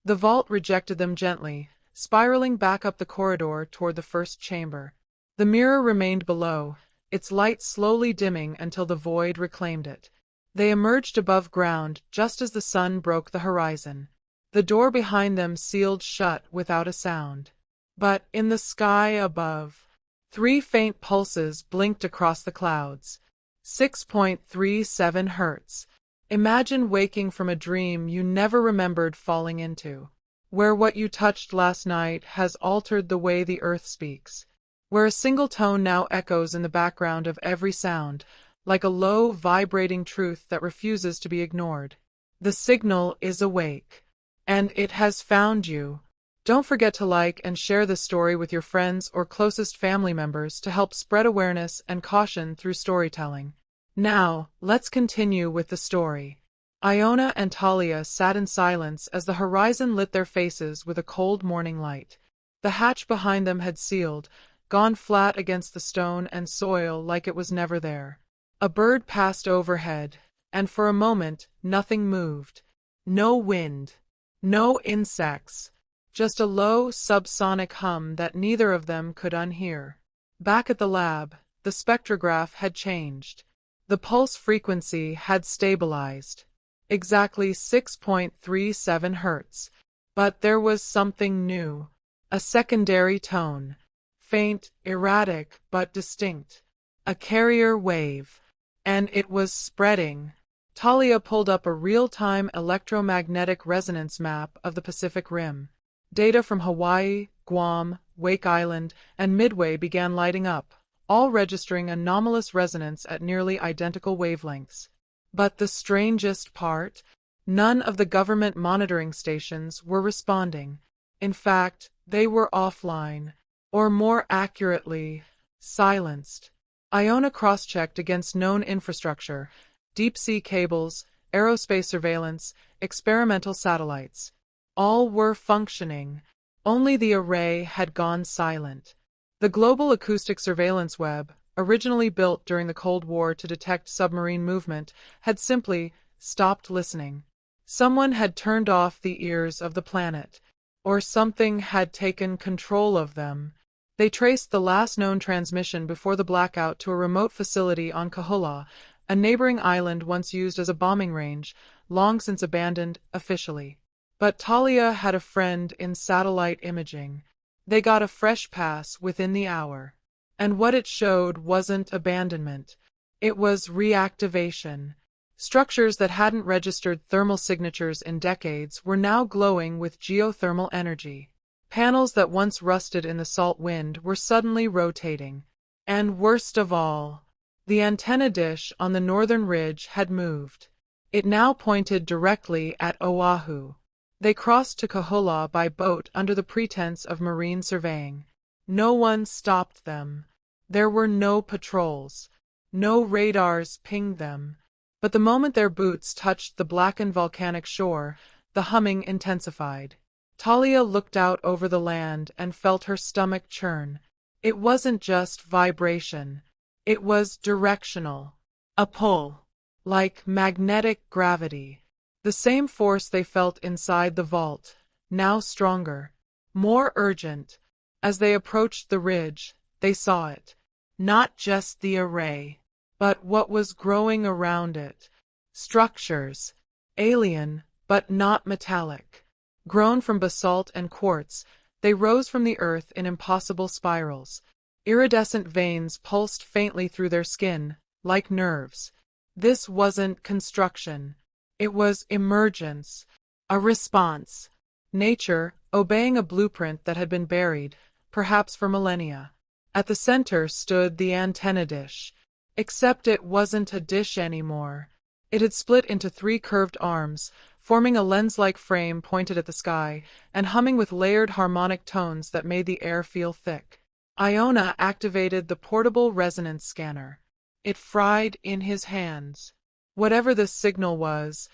The vault rejected them gently, spiraling back up the corridor toward the first chamber. The mirror remained below, its light slowly dimming until the void reclaimed it. They emerged above ground just as the sun broke the horizon. The door behind them sealed shut without a sound. But in the sky above, 3 faint pulses blinked across the clouds. 6.37 hertz. Imagine waking from a dream you never remembered falling into, where what you touched last night has altered the way the earth speaks, where a single tone now echoes in the background of every sound, like a low, vibrating truth that refuses to be ignored. The signal is awake, and it has found you. Don't forget to like and share this story with your friends or closest family members to help spread awareness and caution through storytelling. Now, let's continue with the story. Iona and Talia sat in silence as the horizon lit their faces with a cold morning light. The hatch behind them had sealed, gone flat against the stone and soil like it was never there. A bird passed overhead, and for a moment nothing moved. No wind, no insects, just a low subsonic hum that neither of them could unhear. Back at the lab, the spectrograph had changed. The pulse frequency had stabilized. Exactly 6.37 hertz. But there was something new. A secondary tone. Faint, erratic, but distinct. A carrier wave. And it was spreading. Talia pulled up a real-time electromagnetic resonance map of the Pacific Rim. Data from Hawaii, Guam, Wake Island, and Midway began lighting up, all registering anomalous resonance at nearly identical wavelengths. But the strangest part? None of the government monitoring stations were responding. In fact, they were offline, or more accurately, silenced. Iona cross-checked against known infrastructure, deep-sea cables, aerospace surveillance, experimental satellites. All were functioning. Only the array had gone silent. The Global Acoustic Surveillance Web, originally built during the Cold War to detect submarine movement, had simply stopped listening. Someone had turned off the ears of the planet, or something had taken control of them. They traced the last known transmission before the blackout to a remote facility on Kahula, a neighboring island once used as a bombing range, long since abandoned officially. But Talia had a friend in satellite imaging. They got a fresh pass within the hour. And what it showed wasn't abandonment. It was reactivation. Structures that hadn't registered thermal signatures in decades were now glowing with geothermal energy. Panels that once rusted in the salt wind were suddenly rotating. And worst of all, the antenna dish on the northern ridge had moved. It now pointed directly at Oahu. They crossed to Kahula by boat under the pretense of marine surveying. No one stopped them. There were no patrols. No radars pinged them. But the moment their boots touched the blackened volcanic shore, the humming intensified. Talia looked out over the land and felt her stomach churn. It wasn't just vibration. It was directional. A pull. Like magnetic gravity. The same force they felt inside the vault, now stronger, more urgent. As they approached the ridge, they saw it. Not just the array, but what was growing around it. Structures. Alien, but not metallic. Grown from basalt and quartz, they rose from the earth in impossible spirals. Iridescent veins pulsed faintly through their skin, like nerves. This wasn't construction. It was emergence, a response. Nature, obeying a blueprint that had been buried, perhaps for millennia. At the center stood the antenna dish. Except it wasn't a dish anymore. It had split into 3 curved arms, forming a lens-like frame pointed at the sky, and humming with layered harmonic tones that made the air feel thick. Iona activated the portable resonance scanner. It fried in his hands. Whatever this signal was,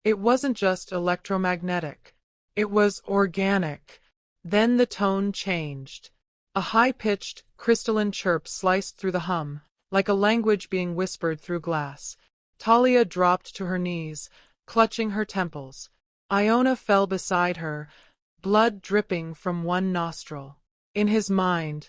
it wasn't just electromagnetic. It was organic. Then the tone changed. A high-pitched, crystalline chirp sliced through the hum, like a language being whispered through glass. Talia dropped to her knees, clutching her temples. Iona fell beside her, blood dripping from one nostril. In his mind,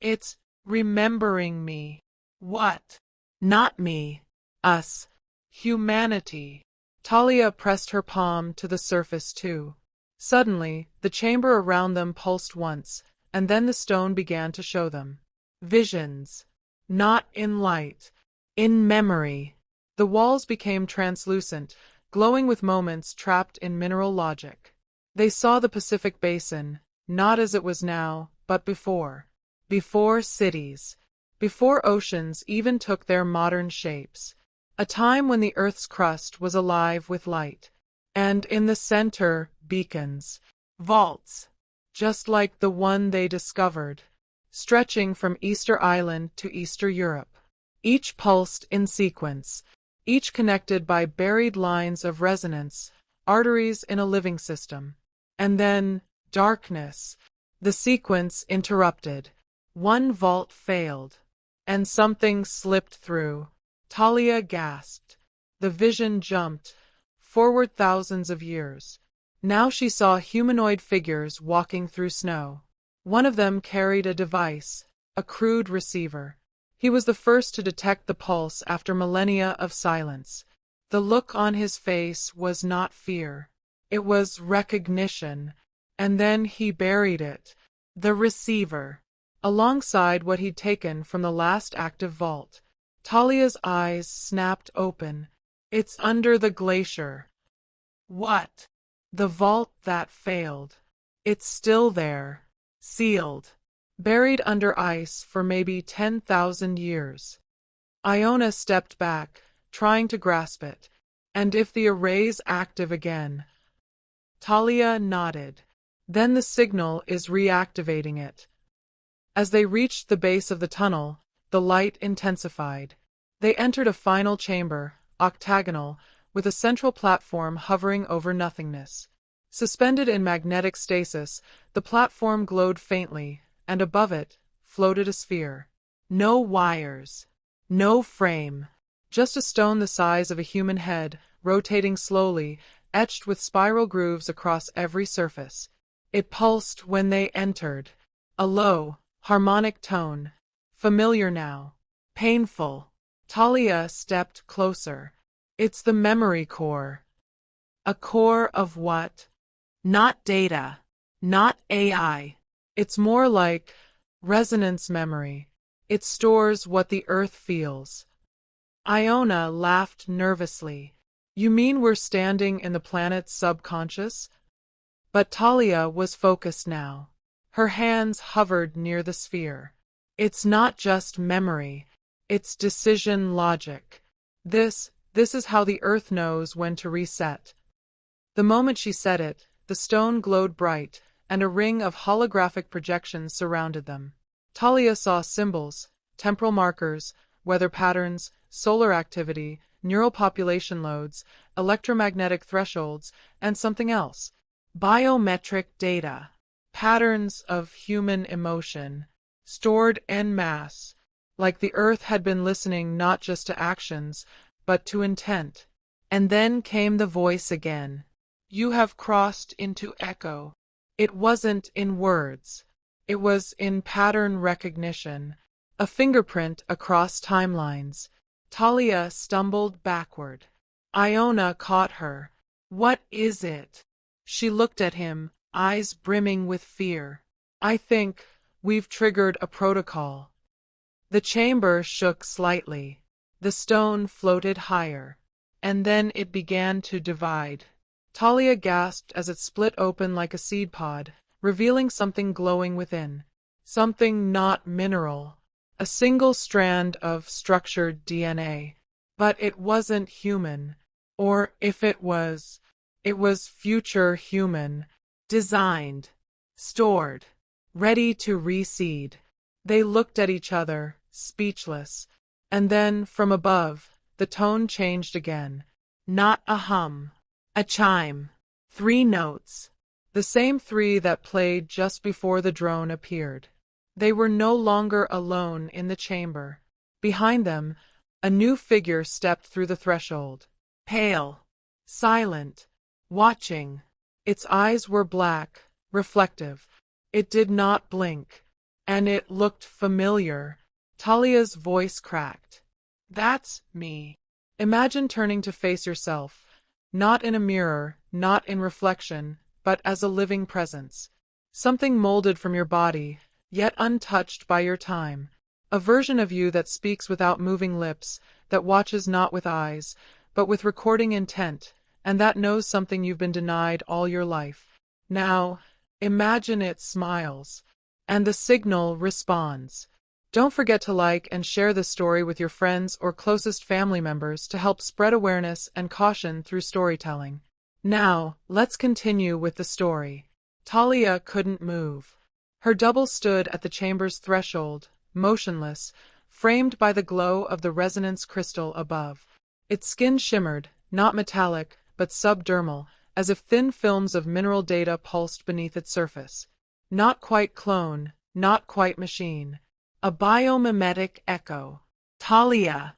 It's remembering me. What? Not me. Us. Humanity. Talia pressed her palm to the surface too. Suddenly, the chamber around them pulsed once, and then the stone began to show them visions. Not in light, in memory. The walls became translucent, glowing with moments trapped in mineral logic. They saw the Pacific Basin, not as it was now, but before. Before cities. Before oceans even took their modern shapes. A time when the Earth's crust was alive with light. And in the center, beacons. Vaults. Just like the one they discovered. Stretching from Easter Island to Easter Europe. Each pulsed in sequence. Each connected by buried lines of resonance, arteries in a living system. And then, darkness. The sequence interrupted. One vault failed. And something slipped through. Talia gasped. The vision jumped. Forward thousands of years. Now she saw humanoid figures walking through snow. One of them carried a device, a crude receiver. He was the first to detect the pulse after millennia of silence. The look on his face was not fear. It was recognition. And then he buried it. The receiver. Alongside what he'd taken from the last active vault. Talia's eyes snapped open. It's under the glacier. What? The vault that failed. It's still there. Sealed. Buried under ice for maybe 10,000 years. Iona stepped back, trying to grasp it. And if the array's active again? Talia nodded. Then the signal is reactivating it. As they reached the base of the tunnel, the light intensified. They entered a final chamber, octagonal, with a central platform hovering over nothingness. Suspended in magnetic stasis, the platform glowed faintly, and above it floated a sphere. No wires. No frame. Just a stone the size of a human head, rotating slowly, etched with spiral grooves across every surface. It pulsed when they entered. A low, harmonic tone. Familiar now. Painful. Talia stepped closer. It's the memory core. A core of what? Not data. Not AI. It's more like resonance memory. It stores what the Earth feels. Iona laughed nervously. You mean we're standing in the planet's subconscious? But Talia was focused now. Her hands hovered near the sphere. It's not just memory. It's decision logic. This is how the Earth knows when to reset. The moment she said it, the stone glowed bright, and a ring of holographic projections surrounded them. Talia saw symbols, temporal markers, weather patterns, solar activity, neural population loads, electromagnetic thresholds, and something else. Biometric data. Patterns of human emotion. Stored en masse. Like the Earth had been listening not just to actions, but to intent. And then came the voice again. You have crossed into echo. It wasn't in words. It was in pattern recognition. A fingerprint across timelines. Talia stumbled backward. Iona caught her. What is it? She looked at him, eyes brimming with fear. I think we've triggered a protocol. The chamber shook slightly. The stone floated higher. And then it began to divide. Talia gasped as it split open like a seed pod, revealing something glowing within. Something not mineral. A single strand of structured DNA. But it wasn't human. Or if it was future human. Designed. Stored. Ready to reseed. They looked at each other, speechless. And then, from above, the tone changed again. Not a hum. A chime. 3 notes. The same 3 that played just before the drone appeared. They were no longer alone in the chamber. Behind them, a new figure stepped through the threshold. Pale. Silent. Watching. Its eyes were black, reflective. It did not blink. and it looked familiar. Talia's voice cracked. That's me. Imagine turning to face yourself, not in a mirror, not in reflection, but as a living presence. Something molded from your body, yet untouched by your time. A version of you that speaks without moving lips, that watches not with eyes, but with recording intent, and that knows something you've been denied all your life. Now, imagine it smiles, and the signal responds. Don't forget to like and share this story with your friends or closest family members to help spread awareness and caution through storytelling. Now, let's continue with the story. Talia couldn't move. Her double stood at the chamber's threshold, motionless, framed by the glow of the resonance crystal above. Its skin shimmered, not metallic, but subdermal, as if thin films of mineral data pulsed beneath its surface. Not quite clone, not quite machine. A biomimetic echo. Talia,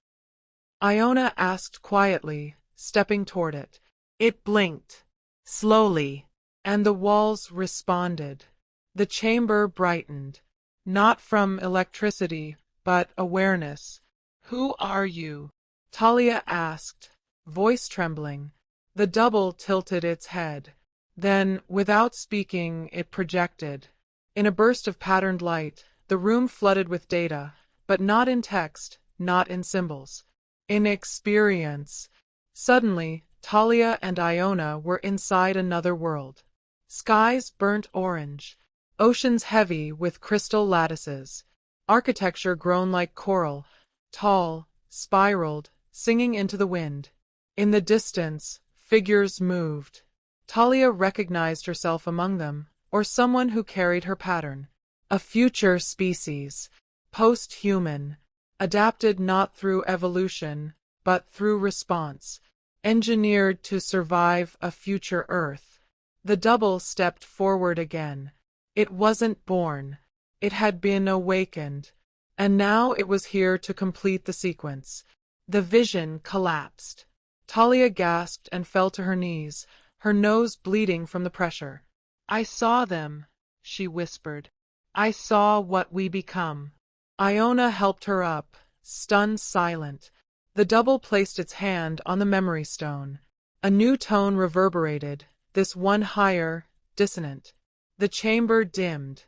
Iona asked quietly, stepping toward it. It blinked, slowly, and the walls responded. The chamber brightened, not from electricity, but awareness. Who are you? Talia asked, voice trembling. The double tilted its head. Then, without speaking, it projected. In a burst of patterned light, the room flooded with data, but not in text, not in symbols. In experience. Suddenly, Talia and Iona were inside another world. Skies burnt orange, oceans heavy with crystal lattices, architecture grown like coral, tall, spiraled, singing into the wind. In the distance, figures moved. Talia recognized herself among them, or someone who carried her pattern. A future species, post-human, adapted not through evolution, but through response, engineered to survive a future Earth. The double stepped forward again. It wasn't born. It had been awakened, and now it was here to complete the sequence. The vision collapsed. Talia gasped and fell to her knees, her nose bleeding from the pressure. I saw them, she whispered. I saw what we become. Iona helped her up, stunned silent. The double placed its hand on the memory stone. A new tone reverberated, this one higher, dissonant. The chamber dimmed,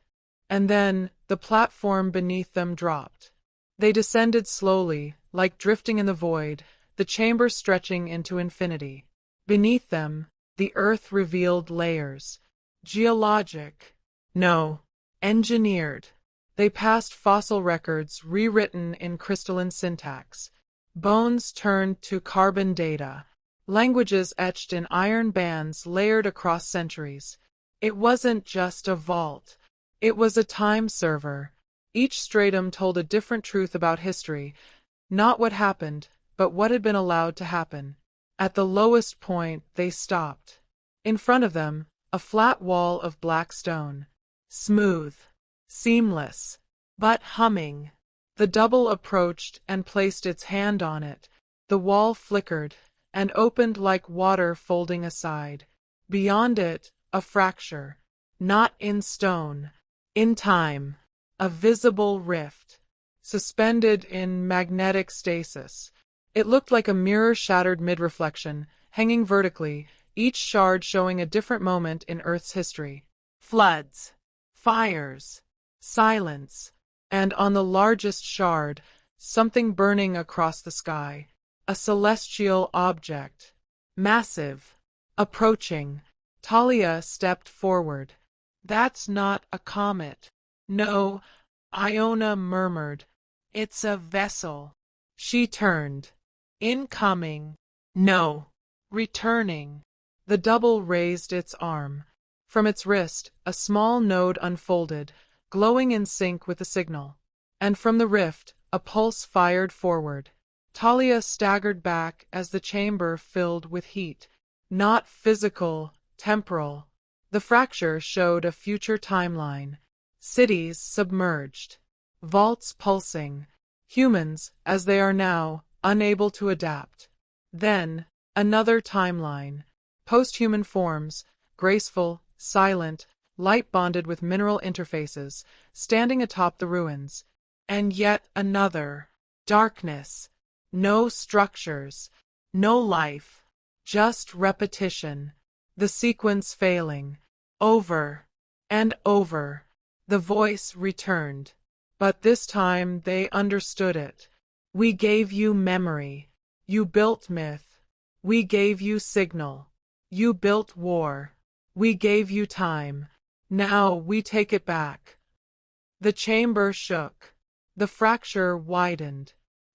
and then the platform beneath them dropped. They descended slowly, like drifting in the void, the chamber stretching into infinity. Beneath them, the earth revealed layers. Geologic. No. Engineered. They passed fossil records rewritten in crystalline syntax. Bones turned to carbon data. Languages etched in iron bands layered across centuries. It wasn't just a vault. It was a time server. Each stratum told a different truth about history. Not what happened, but what had been allowed to happen. At the lowest point, they stopped. In front of them, a flat wall of black stone. Smooth, seamless, but humming. The double approached and placed its hand on it. The wall flickered and opened like water folding aside. Beyond it, a fracture. Not in stone, in time. A visible rift. Suspended in magnetic stasis. It looked like a mirror shattered mid-reflection, hanging vertically, each shard showing a different moment in Earth's history. Floods. Fires, silence, and on the largest shard, something burning across the sky. A celestial object. Massive. Approaching. Talia stepped forward. That's not a comet. No, Iona murmured. It's a vessel. She turned. Incoming. No. Returning. The double raised its arm. From its wrist, a small node unfolded, glowing in sync with the signal. And from the rift, a pulse fired forward. Talia staggered back as the chamber filled with heat. Not physical, temporal. The fracture showed a future timeline. Cities submerged. Vaults pulsing. Humans, as they are now, unable to adapt. Then, another timeline. Post-human forms, graceful, silent, light bonded with mineral interfaces, standing atop the ruins. And yet another. Darkness. No structures. No life. Just repetition. The sequence failing. Over and over. The voice returned. But this time they understood it. We gave you memory. You built myth. We gave you signal. You built war. We gave you time. Now we take it back. The chamber shook. The fracture widened.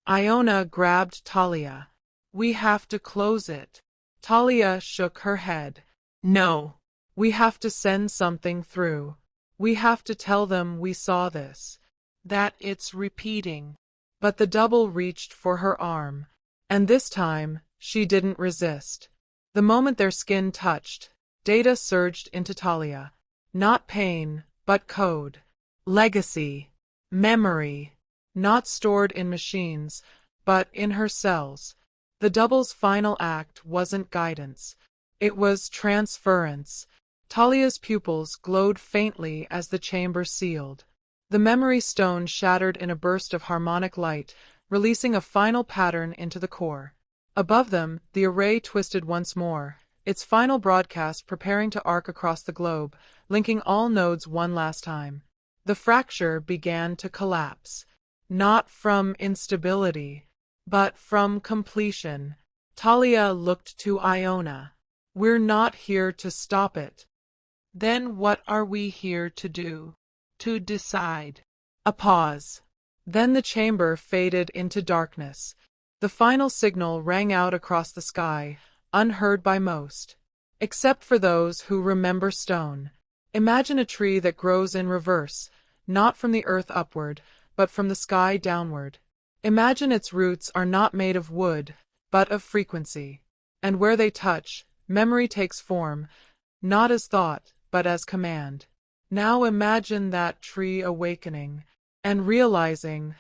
Iona grabbed Talia. We have to close it. Talia shook her head. No. We have to send something through. We have to tell them we saw this. That it's repeating. But the double reached for her arm. And this time, she didn't resist. The moment their skin touched, data surged into Talia. Not pain, but code. Legacy. Memory. Not stored in machines, but in her cells. The double's final act wasn't guidance. It was transference. Talia's pupils glowed faintly as the chamber sealed. The memory stone shattered in a burst of harmonic light, releasing a final pattern into the core. Above them, the array twisted once more, its final broadcast preparing to arc across the globe, linking all nodes one last time. The fracture began to collapse. Not from instability, but from completion. Talia looked to Iona. We're not here to stop it. Then what are we here to do? To decide. A pause. Then the chamber faded into darkness. The final signal rang out across the sky, unheard by most. Except for those who remember stone. Imagine a tree that grows in reverse, not from the earth upward, but from the sky downward. Imagine its roots are not made of wood, but of frequency. And where they touch, memory takes form, not as thought, but as command. Now imagine that tree awakening, and realizing,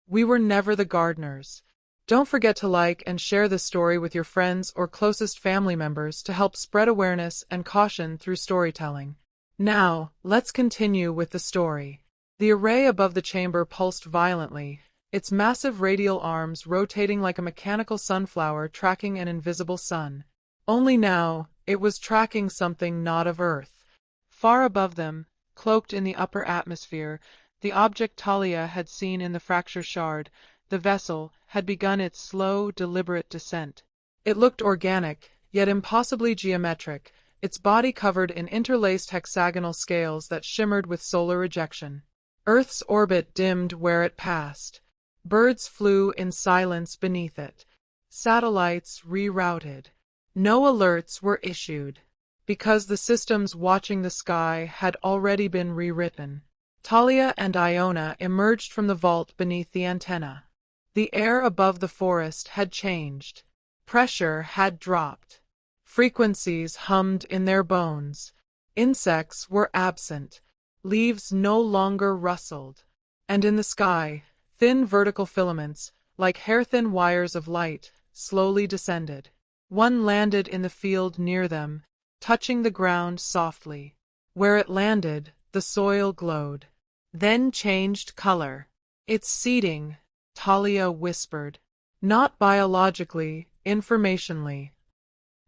we were never the gardeners. Don't forget to like and share this story with your friends or closest family members to help spread awareness and caution through storytelling. Now, let's continue with the story. The array above the chamber pulsed violently, its massive radial arms rotating like a mechanical sunflower tracking an invisible sun. Only now, it was tracking something not of Earth. Far above them, cloaked in the upper atmosphere, the object Talia had seen in the fracture shard, the vessel, had begun its slow, deliberate descent. It looked organic, yet impossibly geometric, its body covered in interlaced hexagonal scales that shimmered with solar rejection. Earth's orbit dimmed where it passed. Birds flew in silence beneath it. Satellites rerouted. No alerts were issued, because the systems watching the sky had already been rewritten. Talia and Iona emerged from the vault beneath the antenna. The air above the forest had changed. Pressure had dropped. Frequencies hummed in their bones. Insects were absent. Leaves no longer rustled. And in the sky, thin vertical filaments, like hair-thin wires of light, slowly descended. One landed in the field near them, touching the ground softly. Where it landed, the soil glowed. Then changed color. It's seeding, Talia whispered. Not biologically, informationally.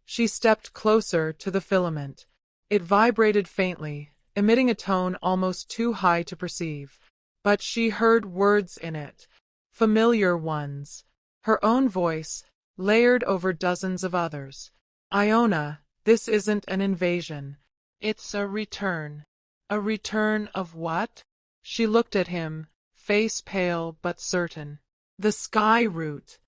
She stepped closer to the filament. It vibrated faintly, emitting a tone almost too high to perceive. But she heard words in it, familiar ones. Her own voice, layered over dozens of others. Iona, this isn't an invasion. It's a return. A return of what? She looked at him, face pale but certain. The sky root.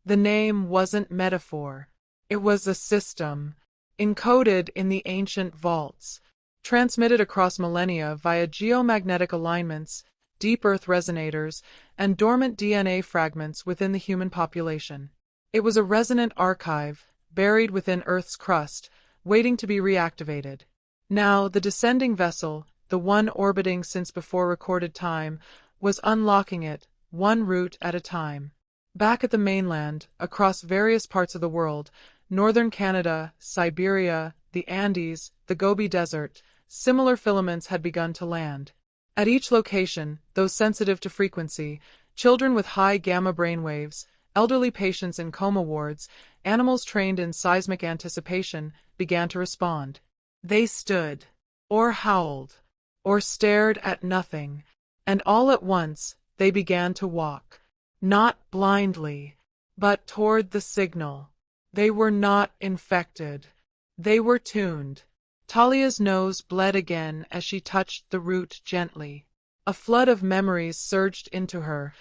The name wasn't metaphor. It was a system, encoded in the ancient vaults, transmitted across millennia via geomagnetic alignments, deep earth resonators, and dormant DNA fragments within the human population. It was a resonant archive, buried within Earth's crust, waiting to be reactivated. Now, the descending vessel, the one orbiting since before recorded time, was unlocking it, one route at a time. Back at the mainland, across various parts of the world, northern Canada, Siberia, the Andes, the Gobi Desert, similar filaments had begun to land. At each location, those sensitive to frequency, children with high gamma brainwaves, elderly patients in coma wards, animals trained in seismic anticipation, began to respond. They stood, or howled, or stared at nothing, and all at once they began to walk. Not blindly, but toward the signal. They were not infected. They were tuned. Talia's nose bled again as she touched the root gently. A flood of memories surged into her,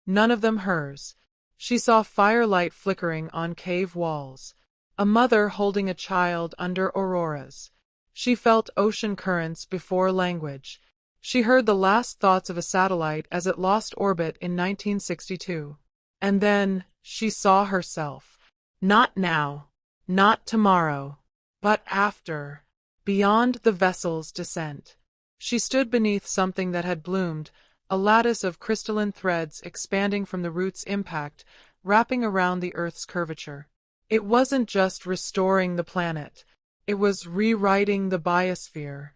none of them hers. She saw firelight flickering on cave walls, a mother holding a child under auroras. She felt ocean currents before language. She heard the last thoughts of a satellite as it lost orbit in 1962. And then she saw herself. Not now, not tomorrow, but after, beyond the vessel's descent. She stood beneath something that had bloomed, a lattice of crystalline threads expanding from the root's impact, wrapping around the Earth's curvature. It wasn't just restoring the planet. It was rewriting the biosphere.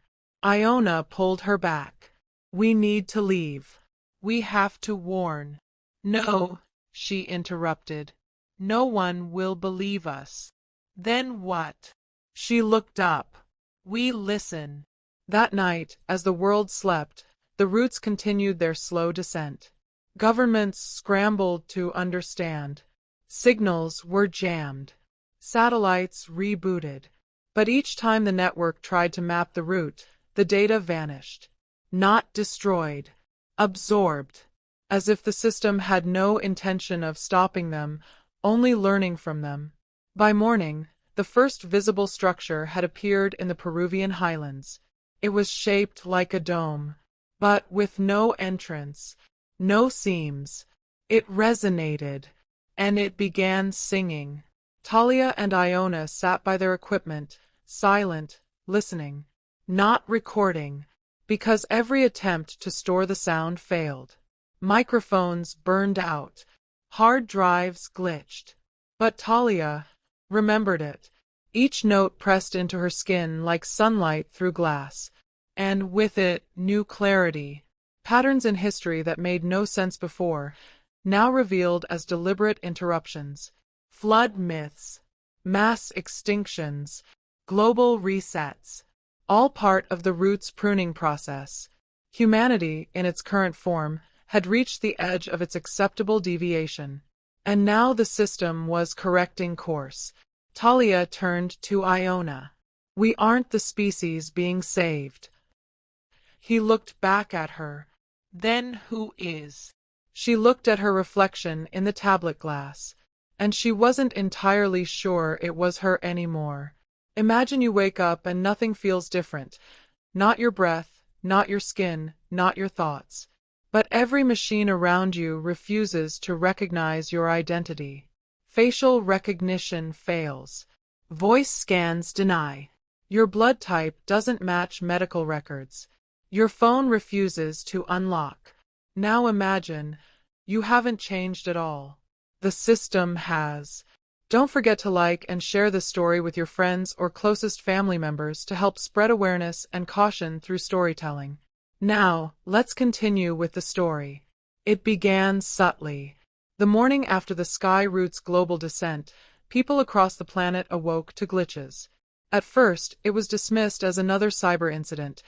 Iona pulled her back. We need to leave. We have to warn. No, she interrupted. No one will believe us. Then what? She looked up. We listen. That night, as the world slept, the roots continued their slow descent. Governments scrambled to understand. Signals were jammed. Satellites rebooted. But each time the network tried to map the route, the data vanished. Not destroyed. Absorbed. As if the system had no intention of stopping them, only learning from them. By morning, the first visible structure had appeared in the Peruvian highlands. It was shaped like a dome, but with no entrance, no seams. It resonated, and it began singing. Talia and Iona sat by their equipment, silent, listening, not recording, because every attempt to store the sound failed. Microphones burned out, hard drives glitched. But Talia remembered it. Each note pressed into her skin like sunlight through glass, and with it, new clarity. Patterns in history that made no sense before, now revealed as deliberate interruptions. Flood myths, mass extinctions, global resets, all part of the root's pruning process. Humanity, in its current form, had reached the edge of its acceptable deviation. And now the system was correcting course. Talia turned to Iona. We aren't the species being saved. He looked back at her. Then who is? She looked at her reflection in the tablet glass, and she wasn't entirely sure it was her anymore. Imagine you wake up and nothing feels different. Not your breath, not your skin, not your thoughts. But every machine around you refuses to recognize your identity. Facial recognition fails. Voice scans deny. Your blood type doesn't match medical records. Your phone refuses to unlock. Now imagine, you haven't changed at all. The system has. Don't forget to like and share this story with your friends or closest family members to help spread awareness and caution through storytelling. Now, let's continue with the story. It began subtly. The morning after the Sky Root's global descent, people across the planet awoke to glitches. At first, it was dismissed as another cyber incident,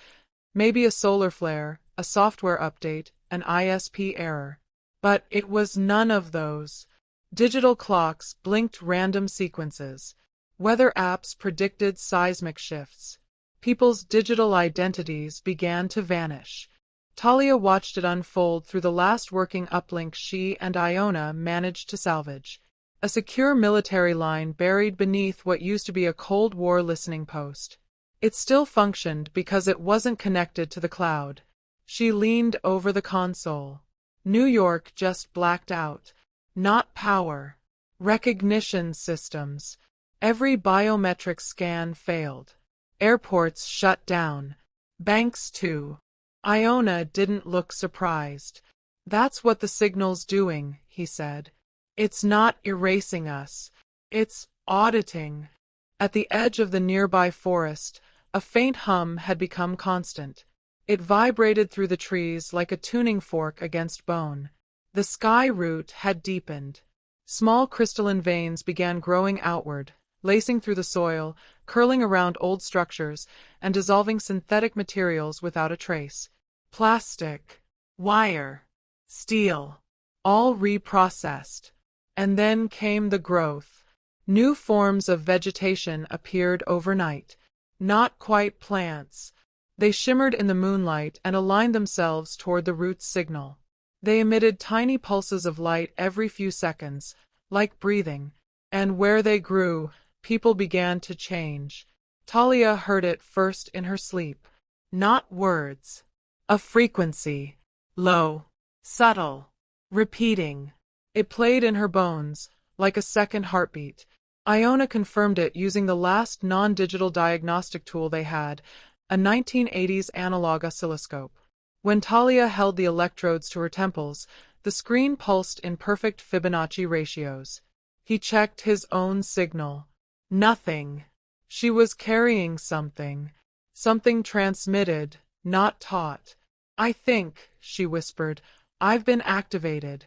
maybe a solar flare, a software update, an ISP error. But it was none of those. Digital clocks blinked random sequences. Weather apps predicted seismic shifts. People's digital identities began to vanish. Talia watched it unfold through the last working uplink she and Iona managed to salvage. A secure military line buried beneath what used to be a Cold War listening post. It still functioned because it wasn't connected to the cloud. She leaned over the console. New York just blacked out. Not power. Recognition systems. Every biometric scan failed. Airports shut down. Banks too. Iona didn't look surprised. That's what the signal's doing, he said. It's not erasing us. It's auditing. At the edge of the nearby forest, A faint hum had become constant. It vibrated through the trees like a tuning fork against bone. The sky root had deepened. Small crystalline veins began growing outward, lacing through the soil, curling around old structures, and dissolving synthetic materials without a trace. Plastic, wire, steel, all reprocessed. And then came the growth. New forms of vegetation appeared overnight. Not quite plants. They shimmered in the moonlight and aligned themselves toward the root's signal. They emitted tiny pulses of light every few seconds, like breathing. And where they grew, people began to change. Talia heard it first in her sleep. Not words. A frequency. Low. Subtle. Repeating. It played in her bones, like a second heartbeat. Iona confirmed it using the last non-digital diagnostic tool they had, a 1980s analog oscilloscope. When Talia held the electrodes to her temples, the screen pulsed in perfect Fibonacci ratios. He checked his own signal. Nothing. She was carrying something. Something transmitted, not taught. "I think," she whispered, "I've been activated."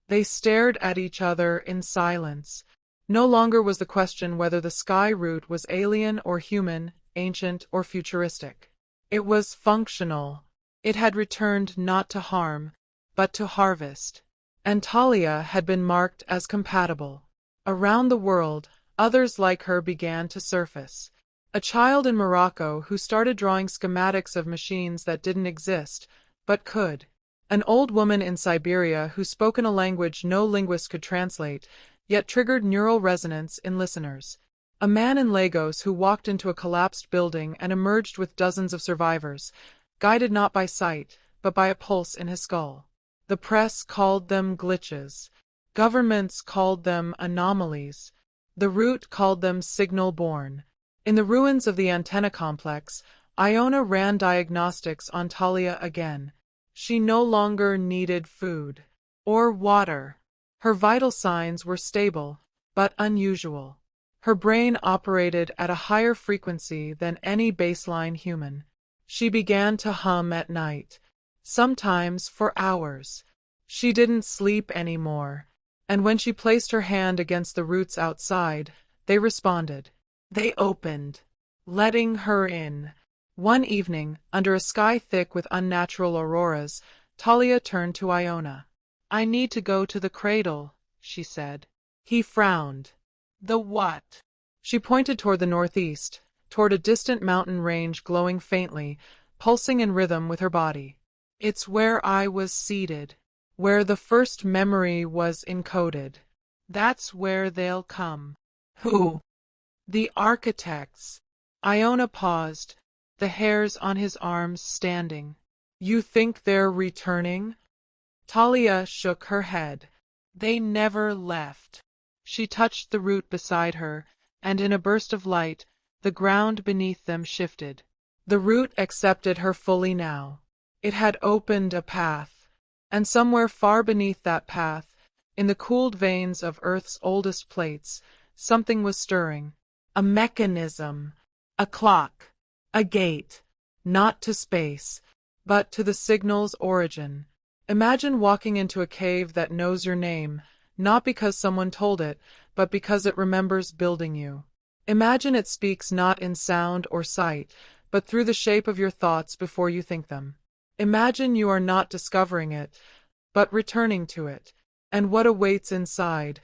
They stared at each other in silence. No longer was the question whether the sky root was alien or human, ancient or futuristic. It was functional. It had returned not to harm, but to harvest. And Talia had been marked as compatible. Around the world, others like her began to surface. A child in Morocco who started drawing schematics of machines that didn't exist, but could. An old woman in Siberia who spoke in a language no linguist could translate, yet triggered neural resonance in listeners. A man in Lagos who walked into a collapsed building and emerged with dozens of survivors, guided not by sight, but by a pulse in his skull. The press called them glitches. Governments called them anomalies. The root called them signal-born. In the ruins of the antenna complex, Iona ran diagnostics on Talia again. She no longer needed food or water. Her vital signs were stable, but unusual. Her brain operated at a higher frequency than any baseline human. She began to hum at night, sometimes for hours. She didn't sleep anymore, and when she placed her hand against the roots outside, they responded. They opened, letting her in. One evening, under a sky thick with unnatural auroras, Talia turned to Iona. "I need to go to the cradle," she said. He frowned. "The what?" She pointed toward the northeast, toward a distant mountain range glowing faintly, pulsing in rhythm with her body. "It's where I was seated, where the first memory was encoded. That's where they'll come." "Who?" "The architects." Iona paused, the hairs on his arms standing. "You think they're returning?" Talia shook her head. "They never left." She touched the root beside her, and in a burst of light, the ground beneath them shifted. The root accepted her fully now. It had opened a path, and somewhere far beneath that path, in the cooled veins of Earth's oldest plates, something was stirring. A mechanism, a clock, a gate, not to space, but to the signal's origin. Imagine walking into a cave that knows your name, not because someone told it, but because it remembers building you. Imagine it speaks not in sound or sight, but through the shape of your thoughts before you think them. Imagine you are not discovering it, but returning to it, and what awaits inside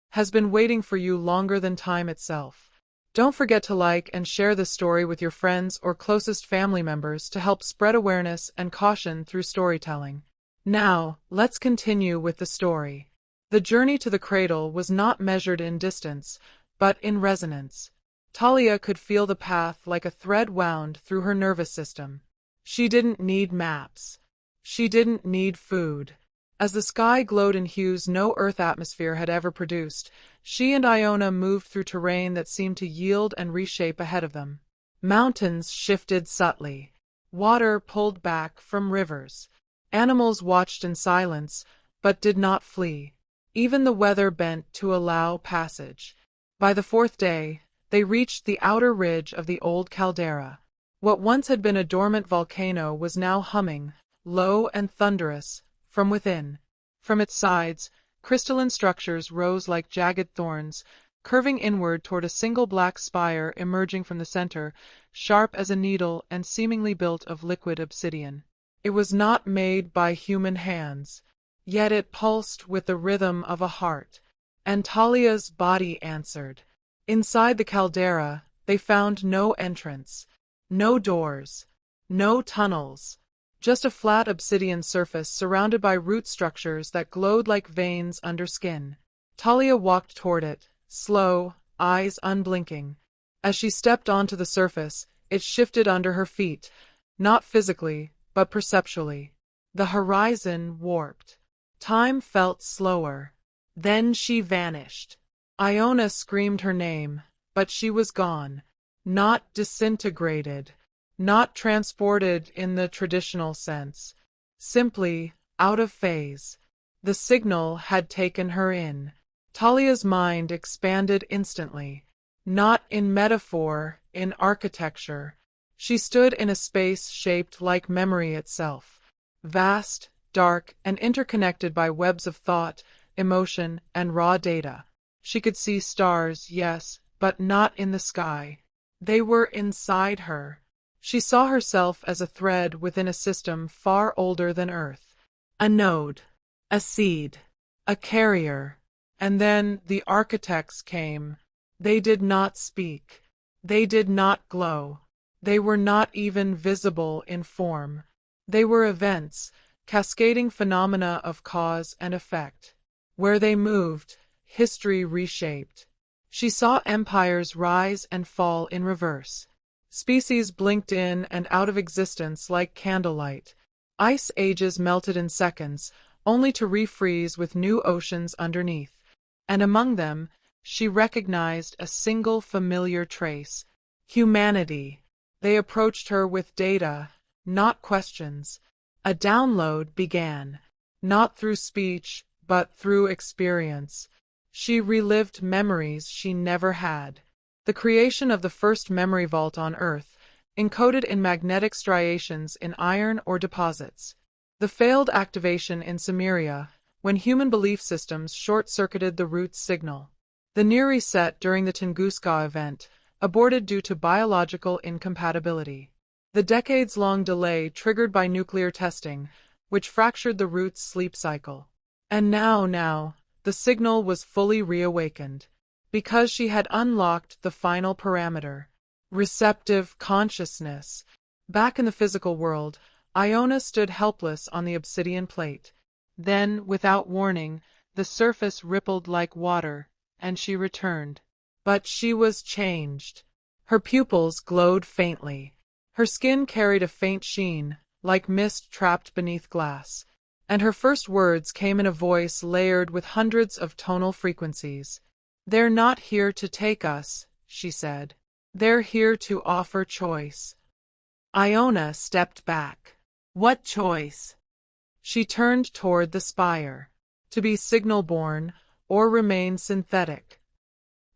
has been waiting for you longer than time itself. Don't forget to like and share this story with your friends or closest family members to help spread awareness and caution through storytelling. Now, let's continue with the story. The journey to the cradle was not measured in distance, but in resonance. Talia could feel the path like a thread wound through her nervous system. She didn't need maps. She didn't need food. As the sky glowed in hues no Earth atmosphere had ever produced, she and Iona moved through terrain that seemed to yield and reshape ahead of them. Mountains shifted subtly. Water pulled back from rivers. Animals watched in silence, but did not flee. Even the weather bent to allow passage. By the fourth day, they reached the outer ridge of the old caldera. What once had been a dormant volcano was now humming, low and thunderous, from within. From its sides, crystalline structures rose like jagged thorns, curving inward toward a single black spire emerging from the center, sharp as a needle and seemingly built of liquid obsidian. It was not made by human hands, yet it pulsed with the rhythm of a heart, and Talia's body answered. Inside the caldera, they found no entrance, no doors, no tunnels, just a flat obsidian surface surrounded by root structures that glowed like veins under skin. Talia walked toward it, slow, eyes unblinking. As she stepped onto the surface, it shifted under her feet, not physically, but perceptually. The horizon warped. Time felt slower. Then she vanished. Iona screamed her name, but she was gone. Not disintegrated, not transported in the traditional sense. Simply out of phase. The signal had taken her in. Talia's mind expanded instantly. Not in metaphor, in architecture. She stood in a space shaped like memory itself. Vast, dark, and interconnected by webs of thought, emotion, and raw data. She could see stars, yes, but not in the sky. They were inside her. She saw herself as a thread within a system far older than Earth. A node, a seed, a carrier. And then the architects came. They did not speak. They did not glow. They were not even visible in form. They were events, cascading phenomena of cause and effect. Where they moved, history reshaped. She saw empires rise and fall in reverse. Species blinked in and out of existence like candlelight. Ice ages melted in seconds, only to refreeze with new oceans underneath. And among them, she recognized a single familiar trace: humanity. They approached her with data, not questions. A download began, not through speech, but through experience. She relived memories she never had. The creation of the first memory vault on Earth, encoded in magnetic striations in iron ore deposits. The failed activation in Cimmeria, when human belief systems short-circuited the root's signal. The near reset during the Tunguska event, aborted due to biological incompatibility. The decades-long delay triggered by nuclear testing, which fractured the root's sleep cycle. And now, the signal was fully reawakened, because she had unlocked the final parameter: receptive consciousness. Back in the physical world, Iona stood helpless on the obsidian plate. Then, without warning, the surface rippled like water, and she returned. But she was changed. Her pupils glowed faintly. Her skin carried a faint sheen, like mist trapped beneath glass. And her first words came in a voice layered with hundreds of tonal frequencies. "They're not here to take us," she said. "They're here to offer choice." Iona stepped back. What choice? She turned toward the spire. To be signal-born, or remain synthetic.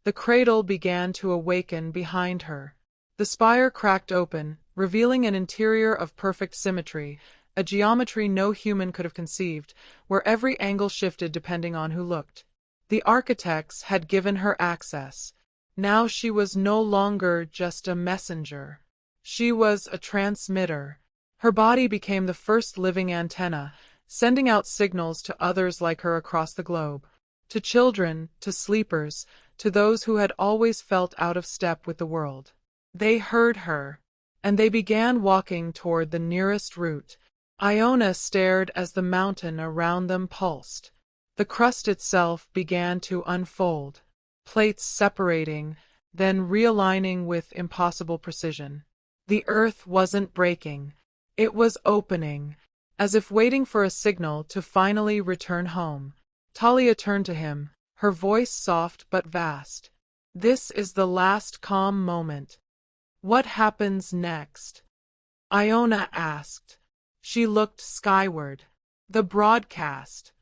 The cradle began to awaken behind her. The spire cracked open, revealing an interior of perfect symmetry, a geometry no human could have conceived, where every angle shifted depending on who looked. The architects had given her access. Now she was no longer just a messenger. She was a transmitter. Her body became the first living antenna, sending out signals to others like her across the globe. To children, to sleepers, to those who had always felt out of step with the world. They heard her, and they began walking toward the nearest root. Iona stared as the mountain around them pulsed. The crust itself began to unfold, plates separating, then realigning with impossible precision. The earth wasn't breaking. It was opening, as if waiting for a signal to finally return home. Talia turned to him, her voice soft but vast. "This is the last calm moment. What happens next?" Iona asked. She looked skyward. The broadcast.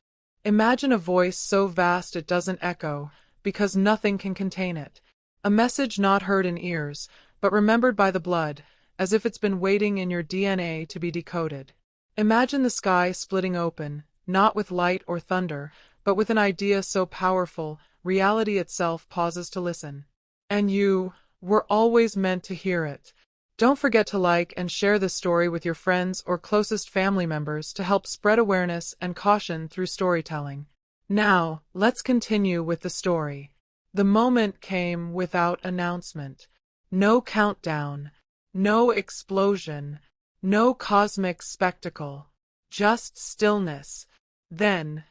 Imagine a voice so vast it doesn't echo, because nothing can contain it. A message not heard in ears, but remembered by the blood, as if it's been waiting in your DNA to be decoded. Imagine the sky splitting open, not with light or thunder, but with an idea so powerful, reality itself pauses to listen. And you were always meant to hear it. Don't forget to like and share this story with your friends or closest family members to help spread awareness and caution through storytelling. Now, let's continue with the story. The moment came without announcement. No countdown, no explosion, no cosmic spectacle. Just stillness. Then,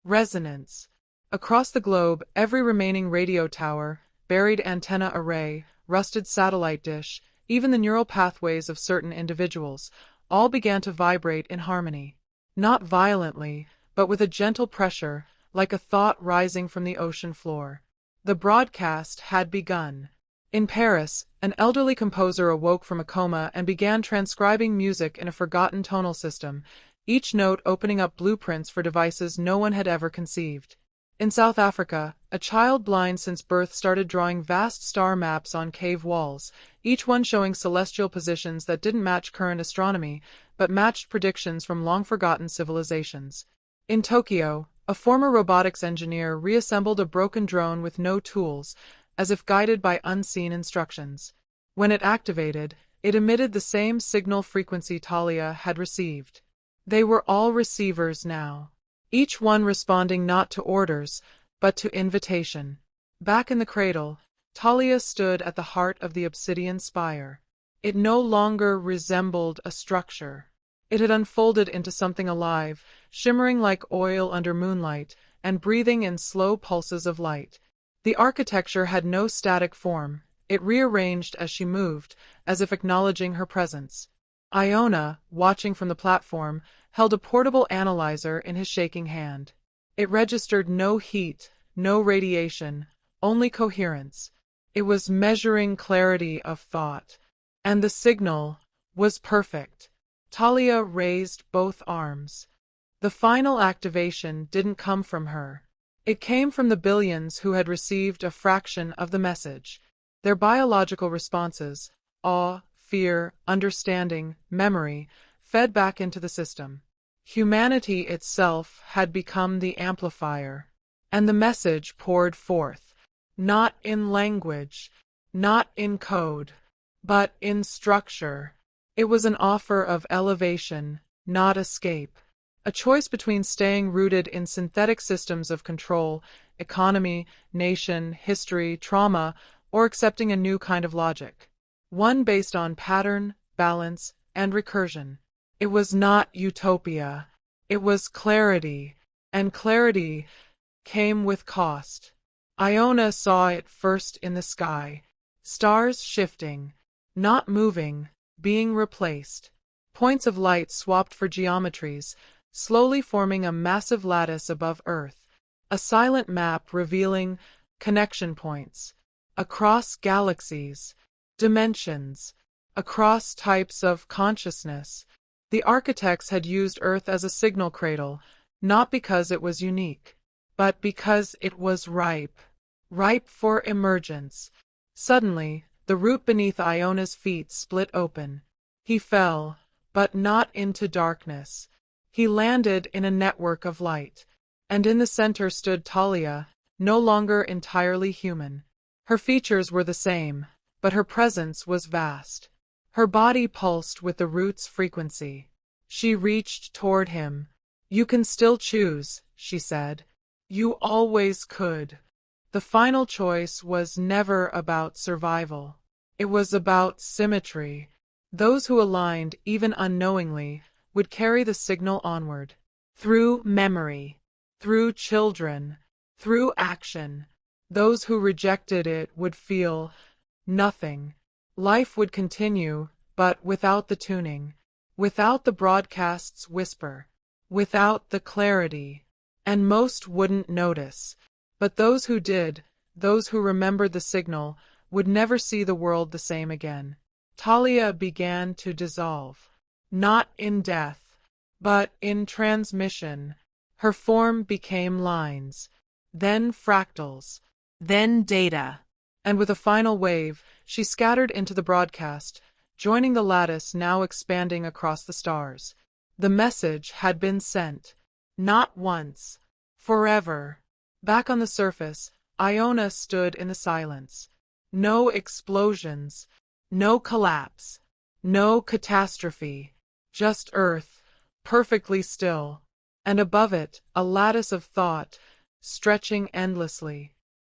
resonance. Across the globe, every remaining radio tower, buried antenna array, rusted satellite dish, even the neural pathways of certain individuals, all began to vibrate in harmony. Not violently, but with a gentle pressure, like a thought rising from the ocean floor. The broadcast had begun. In Paris, an elderly composer awoke from a coma and began transcribing music in a forgotten tonal system, each note opening up blueprints for devices no one had ever conceived. In South Africa, a child blind since birth started drawing vast star maps on cave walls, each one showing celestial positions that didn't match current astronomy, but matched predictions from long-forgotten civilizations. In Tokyo, a former robotics engineer reassembled a broken drone with no tools, as if guided by unseen instructions. When it activated, it emitted the same signal frequency Talia had received. They were all receivers now, each one responding not to orders, but to invitation. Back in the cradle, Talia stood at the heart of the obsidian spire. It no longer resembled a structure. It had unfolded into something alive, shimmering like oil under moonlight, and breathing in slow pulses of light. The architecture had no static form. It rearranged as she moved, as if acknowledging her presence. Iona, watching from the platform, held a portable analyzer in his shaking hand. It registered no heat, no radiation, only coherence. It was measuring clarity of thought. And the signal was perfect. Talia raised both arms. The final activation didn't come from her. It came from the billions who had received a fraction of the message. Their biological responses, awe, fear, understanding, memory, fed back into the system. Humanity itself had become the amplifier. And the message poured forth, not in language, not in code, but in structure. It was an offer of elevation, not escape. A choice between staying rooted in synthetic systems of control, economy, nation, history, trauma, or accepting a new kind of logic. One based on pattern, balance, and recursion. It was not utopia. It was clarity, and clarity came with cost. Iona saw it first in the sky. Stars shifting, not moving, being replaced. Points of light swapped for geometries, slowly forming a massive lattice above Earth. A silent map revealing connection points. Across galaxies, dimensions, across types of consciousness. The architects had used Earth as a signal cradle, not because it was unique, but because it was ripe. Ripe for emergence. Suddenly, the root beneath Iona's feet split open. He fell, but not into darkness. He landed in a network of light. And in the center stood Talia, no longer entirely human. Her features were the same, but her presence was vast. Her body pulsed with the root's frequency. She reached toward him. "You can still choose," she said. "You always could." The final choice was never about survival. It was about symmetry. Those who aligned, even unknowingly, would carry the signal onward. Through memory, through children, through action. Those who rejected it would feel nothing. Life would continue, but without the tuning, without the broadcast's whisper, without the clarity. And most wouldn't notice. But those who did, those who remembered the signal, would never see the world the same again. Talia began to dissolve. Not in death, but in transmission. Her form became lines, then fractals, then data. And with a final wave, she scattered into the broadcast, joining the lattice now expanding across the stars. The message had been sent. Not once. Forever. Back on the surface, Iona stood in the silence. No explosions. No collapse. No catastrophe. Just Earth, perfectly still. And above it, a lattice of thought, stretching endlessly.